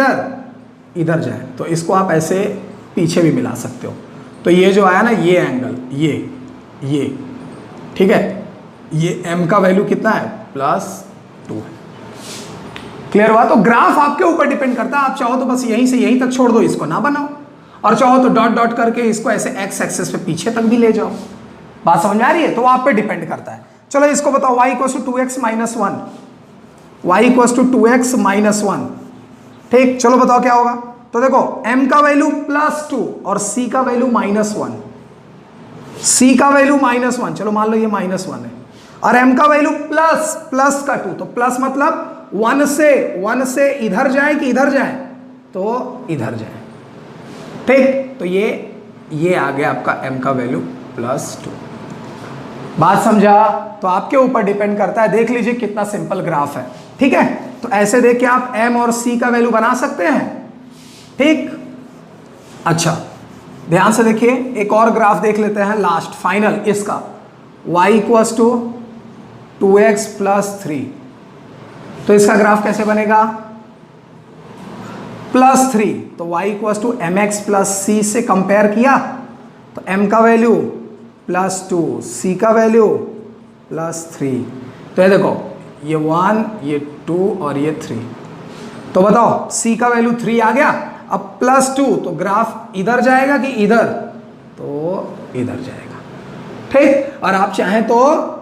इधर जाए, तो इसको आप ऐसे पीछे भी मिला सकते हो। तो ये जो आया ना ये एंगल, ये ठीक है, ये m का वैल्यू कितना है, +2 है। क्लियर हुआ? तो ग्राफ आपके ऊपर डिपेंड करता है, आप चाहो तो बस यहीं से यहीं तक छोड़ दो, इसको ना बनाओ, और चाहो तो डॉट डॉट करके इसको ऐसे x एक्सिस पे पीछे तक भी ले जाओ। बात समझ में आ रही है? तो आप पे डिपेंड करता है। चलो इसको बताओ, y equals to 2x - 1, y equals to 2x - 1, ठीक। चलो बताओ क्या होगा, तो देखो m का वैल्यू +2 और c का वैल्यू -1, c का वैल्यू -1, चलो मान लो ये -1 है, और m का वैल्यू प्लस का 2, तो प्लस मतलब 1 से इधर जाए कि इधर जाए, तो इधर जाए, ठीक। तो ये आ गया आपका m का वैल्यू +2। बात समझा? तो आपके ऊपर डिपेंड करता है, देख लीजिए कितना सिंपल ग्राफ है, ठीक है। तो ऐसे देख के आप m और c का वैल्यू बना सकते हैं, ठीक। अच्छा ध्यान से देखिए, एक और ग्राफ देख लेते हैं लास्ट फाइनल इसका, y = 2x + 3, तो इसका ग्राफ कैसे बनेगा? +3, तो y = mx + c से कंपेयर किया तो m का वैल्यू +2, c का वैल्यू +3, तो ये देखो ये 1, ये 2 और ये 3, तो बताओ c का वैल्यू 3 आ गया। अब +2, तो ग्राफ इधर जाएगा कि इधर? तो इधर जाएगा, ठीक। और आप चाहें तो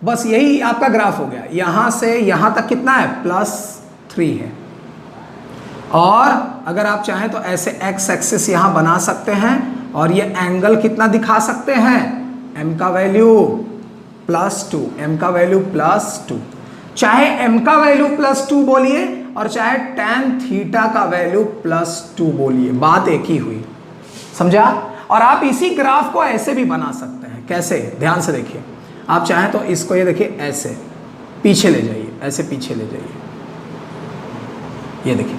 बस यही आपका ग्राफ हो गया, यहां से यहां तक कितना है? +3 है। और अगर आप चाहें तो ऐसे x एक्सिस यहां बना सकते हैं, और ये एंगल कितना दिखा सकते हैं? m का वैल्यू +2, m का वैल्यू +2, चाहे m का वैल्यू +2 बोलिए और चाहे tan थीटा का वैल्यू +2 बोलिए, बात एक ही हुई, समझा? और आप इसी ग्राफ को ऐसे भी बना सकते हैं, कैसे? ध्यान से देखिए, आप चाहें तो इसको ये देखिए ऐसे पीछे ले जाइए, ऐसे पीछे ले जाइए, ये देखिए,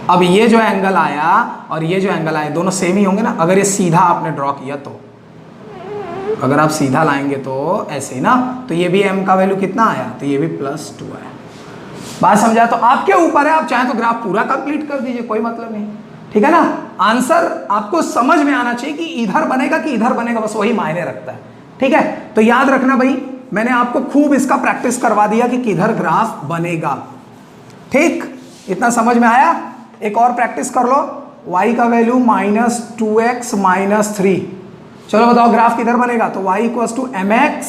अब ये जो एंगल आया और ये जो एंगल आया दोनों सेम ही होंगे ना, अगर ये सीधा आपने ड्रॉ किया तो, अगर आप सीधा लाएंगे तो ऐसे ही ना, तो ये भी m का वैल्यू कितना आया? तो ये भी +2 आया। बात समझा? तो आपके ऊपर है, आप चाहें तो ग्राफ पूरा कंप्लीट कर दीजिए, कोई मतलब नहीं, ठीक है ना। आंसर आपको समझ में आना चाहिए कि इधर बनेगा कि इधर बनेगा, बस वही मायने रखता है, ठीक है। तो याद रखना भाई, मैंने आपको खूब इसका प्रैक्टिस करवा दिया कि किधर ग्राफ बनेगा, ठीक। इतना समझ में आया? एक और प्रैक्टिस कर लो, y का वैल्यू -2x - 3, चलो बताओ ग्राफ किधर बनेगा? तो y = mx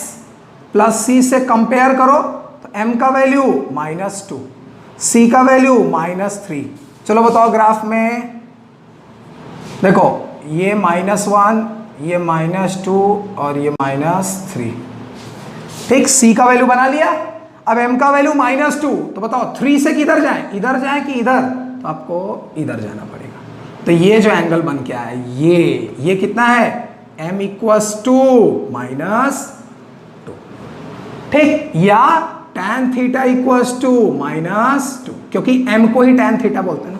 + c से कंपेयर करो तो m का वैल्यू -2, c का वैल्यू -3, चलो बताओ ग्राफ में देखो ये -1, ये -2 और ये -3, ठीक। c का वैल्यू बना लिया। अब m का वैल्यू -2, तो बताओ 3 से किधर जाए? इधर जाए कि इधर? तो आपको इधर जाना पड़ेगा। तो ये जो एंगल बन के आया ये कितना है? m = -2, ठीक। या tan थीटा = -2, क्योंकि m को ही tan थीटा बोलते हैं ना।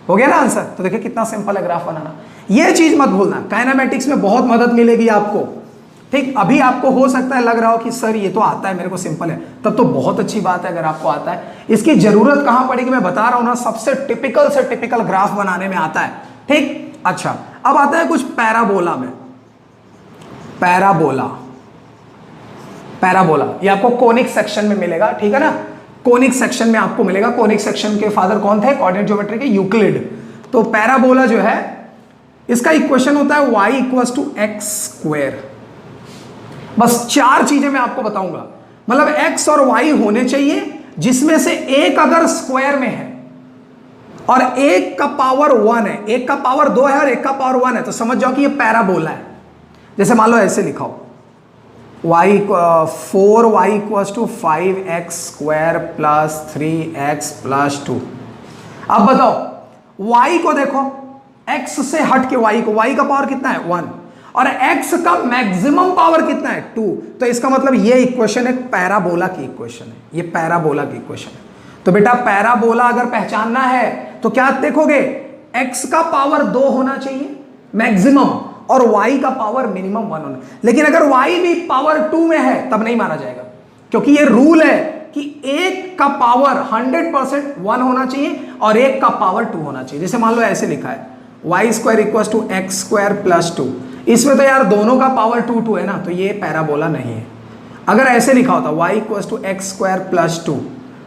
हो गया ना आंसर? तो देखिए कितना सिंपल है ग्राफ बनाना। ये चीज मत भूलना, काइनेमेटिक्स में बहुत मदद मिलेगी आपको, ठीक। अभी आपको हो सकता है लग रहा हो कि सर ये तो आता है मेरे को, सिंपल है, तब तो बहुत अच्छी बात है अगर आपको आता है। इसकी जरूरत कहां पड़ेगी? मैं बता रहा हूं ना, सबसे टिपिकल से टिपिकल ग्राफ बनाने में आता है, ठीक। अच्छा अब आता है कुछ पैराबोला में। पैराबोला ये आपको कोनिक सेक्शन में मिलेगा, ठीक है ना। कोनिक सेक्शन में आपको मिलेगा। कोनिक सेक्शन के फादर कौन थे? कोऑर्डिनेट ज्योमेट्री के यूक्लिड। तो पैराबोला जो है इसका इक्वेशन होता है y = x²। बस 4 चीजें मैं आपको बताऊंगा, मतलब x और y होने चाहिए जिसमें से एक अगर स्क्वायर में है और एक का पावर 1 है, एक का पावर 2 है और एक का पावर 1 है, तो समझ जाओ कि ये पैराबोला है। जैसे मान लो ऐसे लिखा हो, 4y = 5x² + 3x + 2। अब बताओ y को देखो, x से हट के y का पावर कितना है? 1, और x का मैक्सिमम पावर कितना है? 2। तो इसका मतलब ये इक्वेशन एक पैराबोला की इक्वेशन है, ये पैराबोला की इक्वेशन है। तो बेटा पैराबोला अगर पहचानना है तो क्या देखोगे? x का पावर 2 होना चाहिए मैक्सिमम, और y का पावर मिनिमम 1 होना। लेकिन अगर y भी पावर 2 में है तब नहीं माना जाएगा, क्योंकि ये रूल है कि एक का पावर 100% 1 होना चाहिए और एक का पावर 2 होना चाहिए। जैसे मान लो ऐसे लिखा है y² = x² + 2, इसमें तो यार दोनों का पावर 2 है ना, तो ये पैराबोला नहीं है। अगर ऐसे लिखा होता y = x² + 2,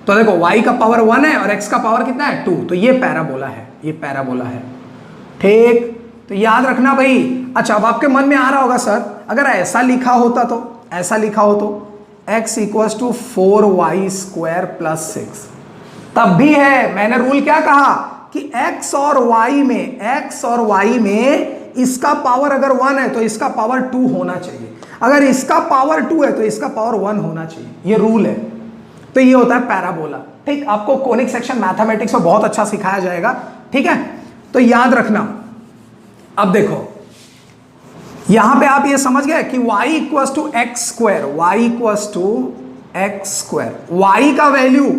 तो देखो y का पावर 1 है और x का पावर कितना है? 2, तो ये पैराबोला है, ये पैराबोला है, ठीक। तो याद रखना भाई। अच्छा अब आपके मन में आ रहा होगा सर अगर ऐसा लिखा होता तो, ऐसा लिखा हो तो x = 4y² + 6, तब भी है। मैंने रूल क्या कहा कि x और y में इसका पावर अगर 1 है तो इसका पावर 2 होना चाहिए, अगर इसका पावर 2 है तो इसका पावर 1 होना चाहिए, ये रूल है। तो ये होता है पैराबोला। ठीक, आपको कोनिक सेक्शन मैथमेटिक्स में बहुत अच्छा सिखाया जाएगा। ठीक है, तो याद रखना। अब देखो यहां पे आप ये समझ गए कि y equal to x square, y का वैल्यू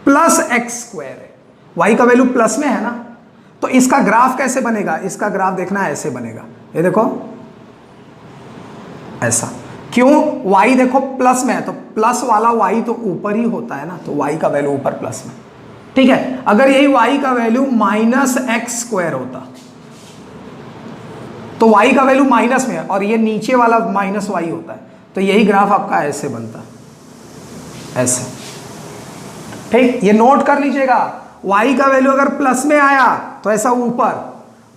प्लस एक्स स्क्वायर है, y का वैल्यू प्लस में है ना, तो इसका ग्राफ कैसे बनेगा? इसका ग्राफ देखना ऐसे बनेगा, ये देखो ऐसा। क्यों? y देखो प्लस में है तो प्लस वाला y तो ऊपर ही होता है ना, तो y का वैल्यू ऊपर प्लस में। ठीक है, अगर यही y का वैल्यू माइनस एक्स स्क्वायर होता तो y का वैल्यू माइनस में है और ये नीचे वाला माइनस y होता है, तो यही ग्राफ आपका ऐसे बनता, ऐसे। ठीक, ये नोट कर लीजिएगा, y का वैल्यू अगर प्लस में आया तो ऐसा ऊपर,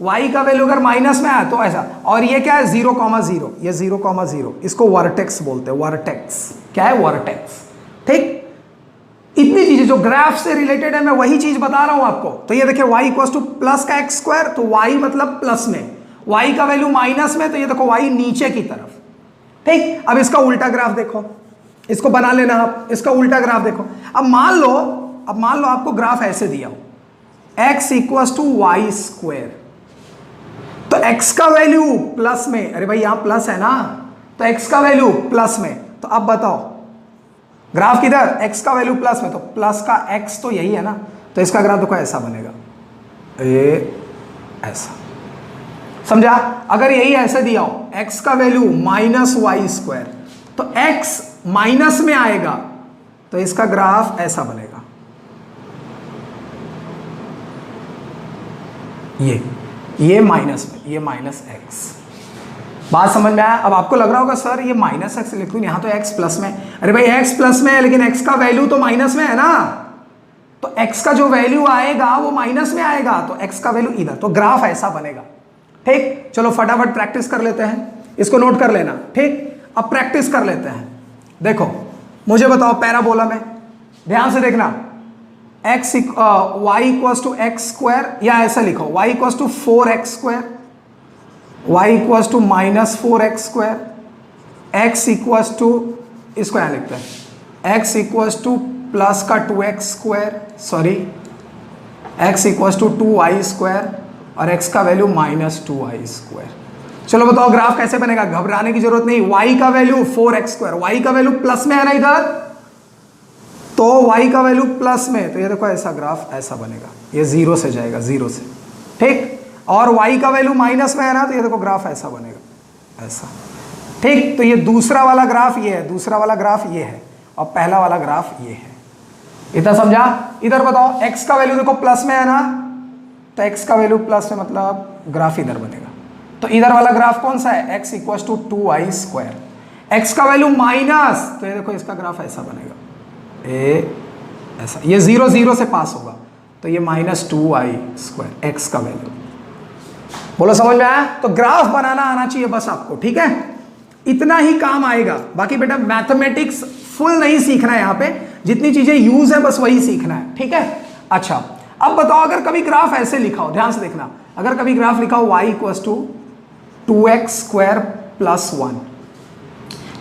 y का वैल्यू अगर माइनस में आया तो ऐसा। और ये क्या है? 0,0, ये 0,0, इसको वर्टेक्स बोलते हैं, वर्टेक्स। क्या है? वर्टेक्स। ठीक, इतनी चीजें जो ग्राफ से रिलेटेड है मैं वही चीज बता रहा हूं आपको। तो ये देखिए y इक्वल टू प्लस का एक्स स्क्वायर, तो y मतलब प्लस में, y का वैल्यू माइनस में, तो ये देखो y नीचे की तरफ। ठीक, अब इसका उल्टा ग्राफ देखो, इसको बना लेना आप, इसका उल्टा ग्राफ देखो। अब मान लो आपको ग्राफ ऐसे दिया हो, x equal to y square, तो x का वैल्यू प्लस में, अरे भाई यहां प्लस है ना, तो x का वैल्यू प्लस में, तो अब बताओ ग्राफ किधर? x का वैल्यू प्लस में, तो प्लस का x तो यही है ना, तो इसका ग्राफ देखो ऐसा बनेगा, ये ऐसा। समझा? अगर यही ऐसे दिया हो x का वैल्यू माइनस वाई स्क्वायर, तो x माइनस में आएगा तो इसका ग्राफ ऐसा बनेगा, ये माइनस में, ये माइनस एक्स। बात समझ में आया? अब आपको लग रहा होगा सर ये माइनस एक्स लिख दूं, यहां तो x प्लस में। अरे भाई x प्लस में है लेकिन x का वैल्यू तो माइनस में है ना, तो x का जो वैल्यू आएगा वो माइनस में आएगा, तो x का वैल्यू इधर, तो ग्राफ ऐसा बनेगा। ठीक, चलो फटाफट प्रैक्टिस कर लेते हैं, इसको नोट कर लेना। ठीक, अब प्रैक्टिस कर लेते हैं। देखो मुझे बताओ पैराबोला में, ध्यान से देखना, y equal to x square, या ऐसा लिखो y equal to 4x square, y equal to minus 4x square, x equal to, इसको यहां लिखते हैं, x इक्वल टू प्लस का 2x square, sorry x equal to 2y square, और x का वैल्यू माइनस 2y स्क्वायर। चलो बताओ ग्राफ कैसे बनेगा? घबराने की जरूरत नहीं, y का वैल्यू 4x स्क्वायर, y का वैल्यू प्लस में है ना इधर, तो y का वैल्यू प्लस में, तो ये देखो ऐसा ग्राफ ऐसा बनेगा, ये 0 से जाएगा, 0 से। ठीक, और y का वैल्यू माइनस में है ना, तो ये देखो ग्राफ ऐसा बनेगा, ऐसा। ठीक, तो ये दूसरा वाला ग्राफ ये है, दूसरा वाला ग्राफ ये है, और पहला वाला ग्राफ ये है। इतना समझा? इधर बताओ x का वैल्यू देखो प्लस में है ना, तो x का वैल्यू प्लस में मतलब ग्राफ इधर बनेगा। तो इधर वाला ग्राफ कौन सा है? x equal to 2y square, x का वैल्यू माइनस, तो ये देखो इसका ग्राफ ऐसा बनेगा, ऐसा, ये 0 0 से पास होगा, तो ये माइनस 2y स्क्वायर, x का वैल्यू। बोलो समझ में आया? तो ग्राफ बनाना आना चाहिए बस आपको। ठीक है, इतना ही काम आएगा, बाकी बेटा मैथमेटिक्स फुल नहीं सीखना है, यहाँ पे जितनी चीजें यूज है बस वही सीखना है। ठीक है, अच्छा अब बताओ अगर कभी ग्राफ ऐसे लिखा हो, ध्यान से देखना, अगर कभी ग्राफ लिखा हो y equal to 2x square plus 1,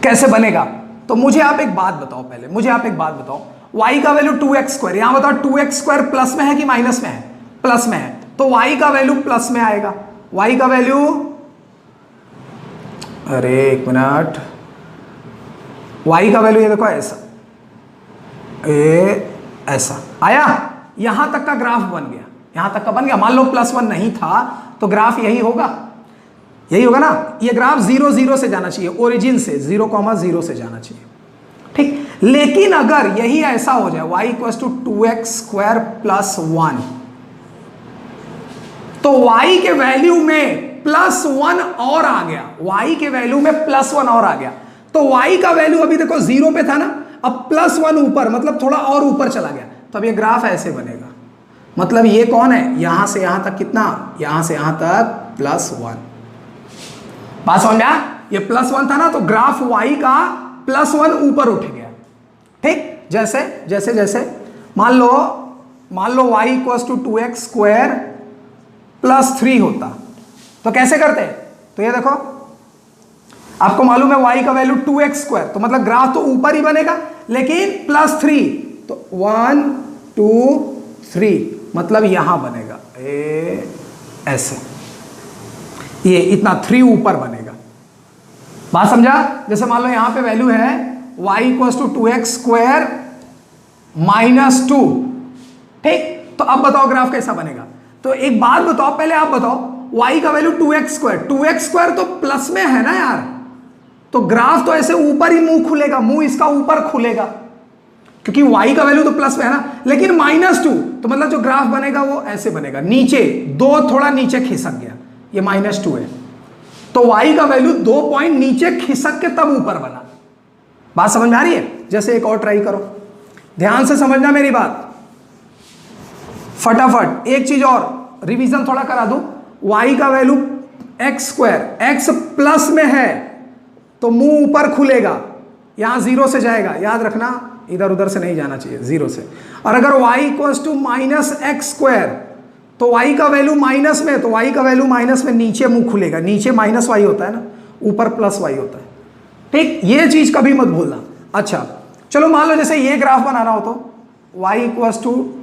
कैसे बनेगा? तो मुझे आप एक बात बताओ, पहले मुझे आप एक बात बताओ, y का वैल्यू 2x स्क्वायर, यहां बताओ 2x स्क्वायर प्लस में है कि माइनस में है? प्लस में है, तो y का वैल्यू प्लस में आएगा, y का वैल्यू, अरे एक मिनट, y का वैल्यू ये देखो ऐसा, ऐसा आया, यहां तक का ग्राफ बन गया, यहां तक का बन गया। मान लो +1 नहीं था तो ग्राफ यही होगा, यही होगा ना। ये ग्राफ 0 0 से जाना चाहिए, ओरिजिन से 0,0 से जाना चाहिए। ठीक, लेकिन अगर यही ऐसा हो जाए y equal to 2x square plus 1, तो y के वैल्यू में +1 और आ गया, y के वैल्यू में +1 और आ गया, तो y का वैल्यू अभी देखो 0 पे था ना, अब +1 ऊपर, मतलब थोड़ा और ऊपर चला गया, तो अब ये ग्राफ ऐसे बनेगा। मतलब ये कौन है? यहां से यहां तक कितना? यहां से यहां तक +1। बात समझ में आया? ये +1 था ना, तो ग्राफ y का +1 ऊपर उठ गया। ठीक, जैसे जैसे जैसे मान मान लो y equals to 2x square plus 3 होता, तो कैसे करते? तो ये देखो, आपको मालूम है y का वैल्यू 2x स्क्वायर, तो मतलब ग्राफ तो ऊपर ही बनेगा लेकिन प्लस 3, तो 1 2 3 मतलब यहां बनेगा ऐसे, ये इतना 3 ऊपर बनेगा। बात समझा? जैसे मान लो यहां पे वैल्यू है y equals to 2x square minus 2, ठीक? तो अब बताओ ग्राफ कैसा बनेगा? तो एक बात बताओ, पहले आप बताओ, y का वैल्यू 2x स्क्वायर तो प्लस में है ना यार, तो ग्राफ तो ऐसे ऊपर ही मुंह खुलेगा, मुंह इसका ऊपर खुलेगा क्योंकि y का वैल्यू तो प्लस में है ना, लेकिन -2 तो मतलब जो ग्राफ बनेगा वो ऐसे बनेगा, नीचे 2 थोड़ा नीचे खिसक गया, ये -2 है, तो y का वैल्यू 2 पॉइंट नीचे खिसक के तब ऊपर बना। बात समझ में आ रही है? जैसे एक और ट्राई करो, ध्यान से समझना मेरी बात, फटाफट एक चीज और रिवीजन थोड़ा करा दूं, y का value x square, x plus में है तो मुंह ऊपर खुलेगा, यहां 0 से जाएगा, याद रखना इधर उधर से नहीं जाना चाहिए, 0 से। और अगर y equals to -x square, तो y का वैल्यू माइनस में, तो y का वैल्यू माइनस में, नीचे मुंह खुलेगा, नीचे -y होता है ना, ऊपर +y होता है, ठीक? ये चीज कभी मत भूलना। अच्छा चलो मान लो जैसे ये ग्राफ बनाना हो तो y equals to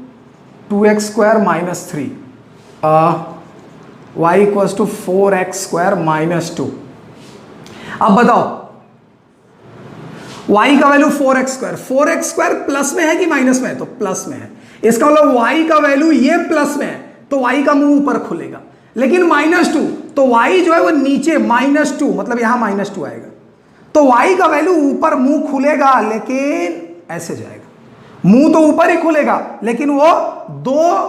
2x square -3, y equals to 4x square -2। अब बताओ y का वैल्यू 4x स्क्वायर प्लस में है कि माइनस में है? तो प्लस में है, इसका मतलब y का वैल्यू ये प्लस में है तो y का मुंह ऊपर खुलेगा, लेकिन -2 तो y जो है वो नीचे, -2 मतलब यहां -2 आएगा, तो y का वैल्यू ऊपर मुंह खुलेगा लेकिन ऐसे जाएगा, मुंह तो ऊपर ही खुलेगा लेकिन वो 2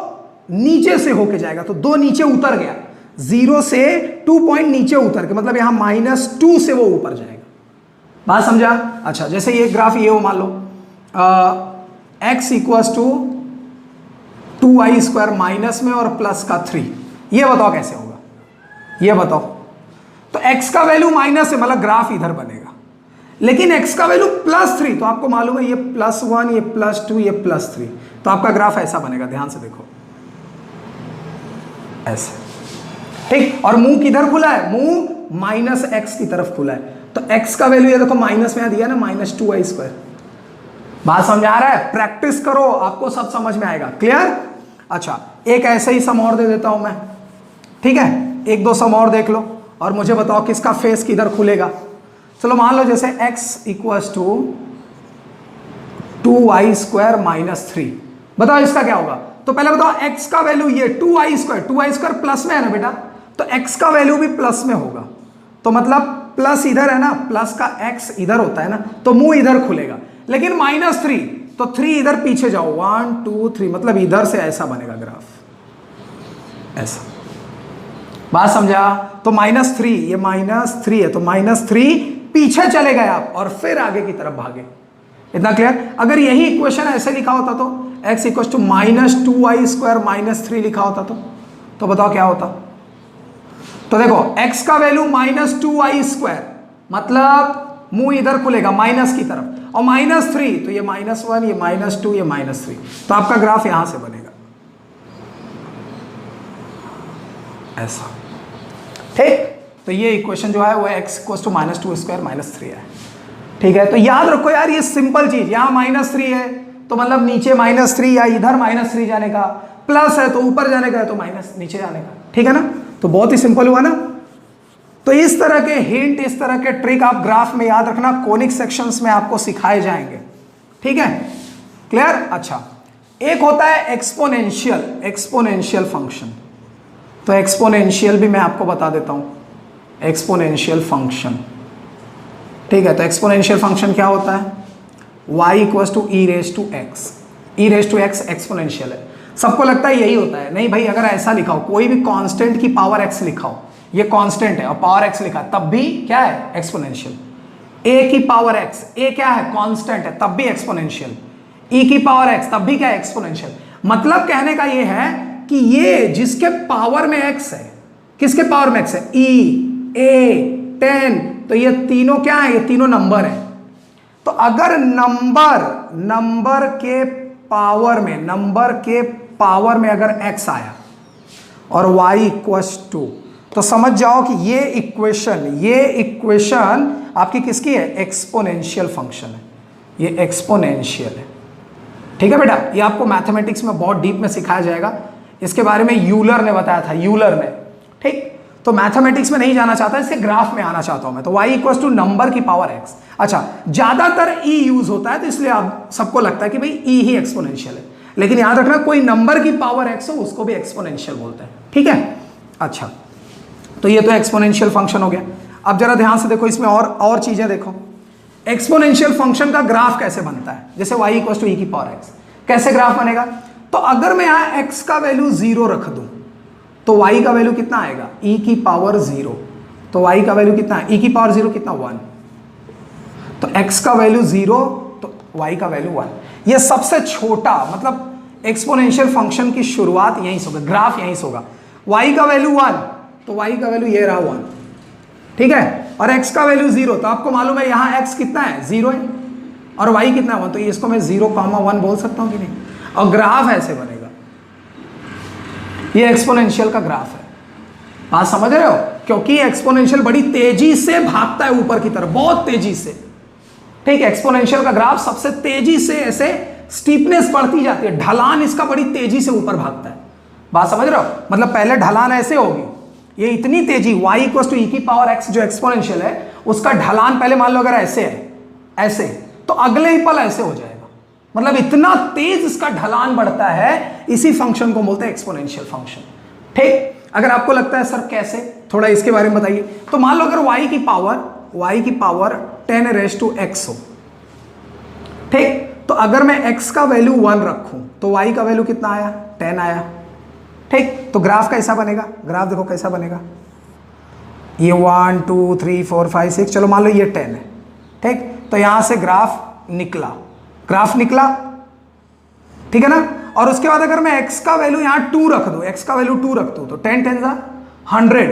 नीचे से होके जाएगा, तो 2 नीचे उतर गया, 0 से 2 पॉइंट नीचे उतर के, मतलब यहां -2 से वो ऊपर जाएगा। बात समझा? अच्छा जैसे ये ग्राफ ये हो, मान लो x equals to 2y square minus में और प्लस का 3, ये बताओ कैसे होगा? ये बताओ, तो x का वैल्यू माइनस है मतलब ग्राफ इधर बनेगा, लेकिन x का वैल्यू +3, तो आपको मालूम है ये +1 ये +2 ये +3, तो आपका ग्राफ ऐसा बनेगा, ध्यान से देखो ऐसे, ठीक? और मुंह किधर खुला है? मुंह -x की तरफ खुला है, तो x का वैल्यू ये देखो माइनस में दिया ना, -2y स्क्वायर। बात समझ आ रहा है? प्रैक्टिस करो, आपको सब समझ में आएगा। क्लियर? अच्छा एक ऐसे ही सम और दे देता हूं मैं, ठीक है? 1-2 सम और देख लो और मुझे बताओ किसका फेस किधर खुलेगा। चलो मान लो जैसे x equals to 2y square -3, बताओ इसका क्या होगा? तो पहले बताओ x का वैल्यू ये 2y स्क्वायर प्लस में है ना बेटा, तो x का वैल्यू भी प्लस में होगा, तो मतलब प्लस इधर है ना, प्लस का x इधर होता है ना, तो मुंह इधर खुलेगा, लेकिन -3 तो 3 इधर पीछे जाओ, 1 2 3 मतलब इधर से ऐसा बनेगा ग्राफ, ऐसा। बात समझा? तो -3 ये -3 है, तो -3 पीछे चले गए आप और फिर आगे की तरफ भागे। इतना क्लियर? अगर यही इक्वेशन ऐसे लिखा होता तो x equal to -2y square -3 लिखा होता तो बताओ क्या होता? तो देखो x का वैल्यू -2y स्क्वायर मतलब मुंह इधर खुलेगा माइनस की तरफ, और -3 तो ये -1 ये -2 ये -3, तो आपका ग्राफ यहां से बनेगा ऐसा, ठीक? तो ये इक्वेशन जो है वो x इक्वल टू -2 स्क्वायर -3 है, ठीक है? तो याद रखो यार ये सिंपल चीज, यहां -3 है तो मतलब नीचे -3 या इधर -3 जाने का, प्लस है तो ऊपर जाने का, तो माइनस नीचे जाने का, ठीक है ना? तो बहुत ही सिंपल हुआ ना? तो इस तरह के हिंट, इस तरह के ट्रिक आप ग्राफ में याद रखना, कोनिक सेक्शंस में आपको सिखाए जाएंगे, ठीक है? क्लियर? अच्छा एक होता है एक्सपोनेंशियल फंक्शन, तो एक्सपोनेंशियल भी मैं आपको बता देता हूं, एक्सपोनेंशियल फंक्शन, ठीक है? तो एक्सपोनेंशियल फंक्शन क्या होता है? y equals to e raise to x exponential है। सबको लगता है यही होता है, नहीं भाई, अगर ऐसा लिखा हो, कोई भी कांस्टेंट की पावर x लिखा हो, ये कांस्टेंट है और पावर x लिखा तब भी क्या है? एक्सपोनेंशियल। a की पावर x, a क्या है? कांस्टेंट है तब भी एक्सपोनेंशियल। e की पावर x तब भी क्या है? एक्सपोनेंशियल। मतलब कहने का ये है कि ये जिसके पावर में x है, किसके पावर में x है? e, a, 10, तो ये तीनों क्या है? ये तीनों नंबर है। तो अगर नंबर के पावर में अगर x आया और y इक्वल्स टू, तो समझ जाओ कि ये इक्वेशन आपकी किसकी है? एक्सपोनेंशियल फंक्शन है, ये एक्सपोनेंशियल है। ठीक है बेटा, ये आपको मैथमेटिक्स में बहुत डीप में सिखाया जाएगा, इसके बारे में यूलर ने बताया था, यूलर ने। ठीक, तो मैथमेटिक्स में नहीं जाना चाहता, इसके ग्राफ में आना चाहता हूं मैं। तो y इक्वल्स टू नंबर की पावर x। अच्छा, ज्यादातर e यूज होता है तो इसलिए आप सबको लगता है कि भाई e ही एक्सपोनेंशियल है, लेकिन याद रखना कोई नंबर की पावर x हो उसको भी एक्सपोनेंशियल बोलते हैं। ठीक है, अच्छा, तो ये तो एक्सपोनेंशियल फंक्शन हो गया। अब जरा ध्यान से देखो, इसमें और चीजें देखो। एक्सपोनेंशियल फंक्शन का ग्राफ कैसे बनता है? जैसे y इक्वल्स टू e की पावर x, कैसे ग्राफ बनेगा? तो अगर मैं यहां x का वैल्यू 0 रख दूं तो y का वैल्यू कितना आएगा? e की पावर 0। तो y का वैल्यू कितना है? e की पावर 0 कितना? 1। तो x का वैल्यू 0 तो y का वैल्यू 1। ये सबसे छोटा मतलब एक्सपोनेंशियल फंक्शन की शुरुआत यहीं से होगा, ग्राफ यहीं से होगा। y का वैल्यू 1 तो y का वैल्यू ये रहा 1, ठीक है, और x का वैल्यू 0, तो आपको मालूम है यहां x कितना है? 0 है, और y कितना है? 1। तो इसको मैं 0,1 बोल सकता हूं कि नहीं? और ग्राफ ऐसे बनेगा, ये एक्सपोनेंशियल का ग्राफ है। बात समझ रहे हो? क्योंकि एक्सपोनेंशियल बड़ी तेजी से भागता है ऊपर की तरफ, बहुत तेजी से। ठीक, एक्सपोनेंशियल का ग्राफ सबसे तेजी से ऐसे स्टीपनेस बढ़ती जाती है, ढलान इसका बड़ी तेजी से ऊपर भागता है। बात समझ रहे हो? मतलब पहले ढलान ऐसे होगी, ये इतनी तेजी y इक्वल टू e की पावर x जो एक्सपोनेंशियल है उसका ढलान पहले मान लो अगर ऐसे है, ऐसे, तो अगले ही पल ऐसे हो जाएगा। मतलब इतना तेज इसका ढलान बढ़ता है, इसी फंक्शन को बोलते हैं एक्सपोनेंशियल फंक्शन। ठीक, अगर आपको लगता है सर कैसे, थोड़ा इसके बारे में बताइए। तो मान लो अगर y की पावर 10 रेज़ टू x हो, ठीक, तो अगर मैं x का वैल्यू 1 रखूं तो y का वैल्यू कितना आया? 10 आया। ठीक, तो ग्राफ कैसा बनेगा? ग्राफ देखो कैसा बनेगा, ये 1 2 3 4 5 6, चलो मान लो ये 10 है। ठीक, तो यहां से ग्राफ निकला, ठीक है ना। और उसके बाद अगर मैं x का वैल्यू यहां 2 रख दूं, x का वैल्यू 2 रख दूं तो 10 10 100।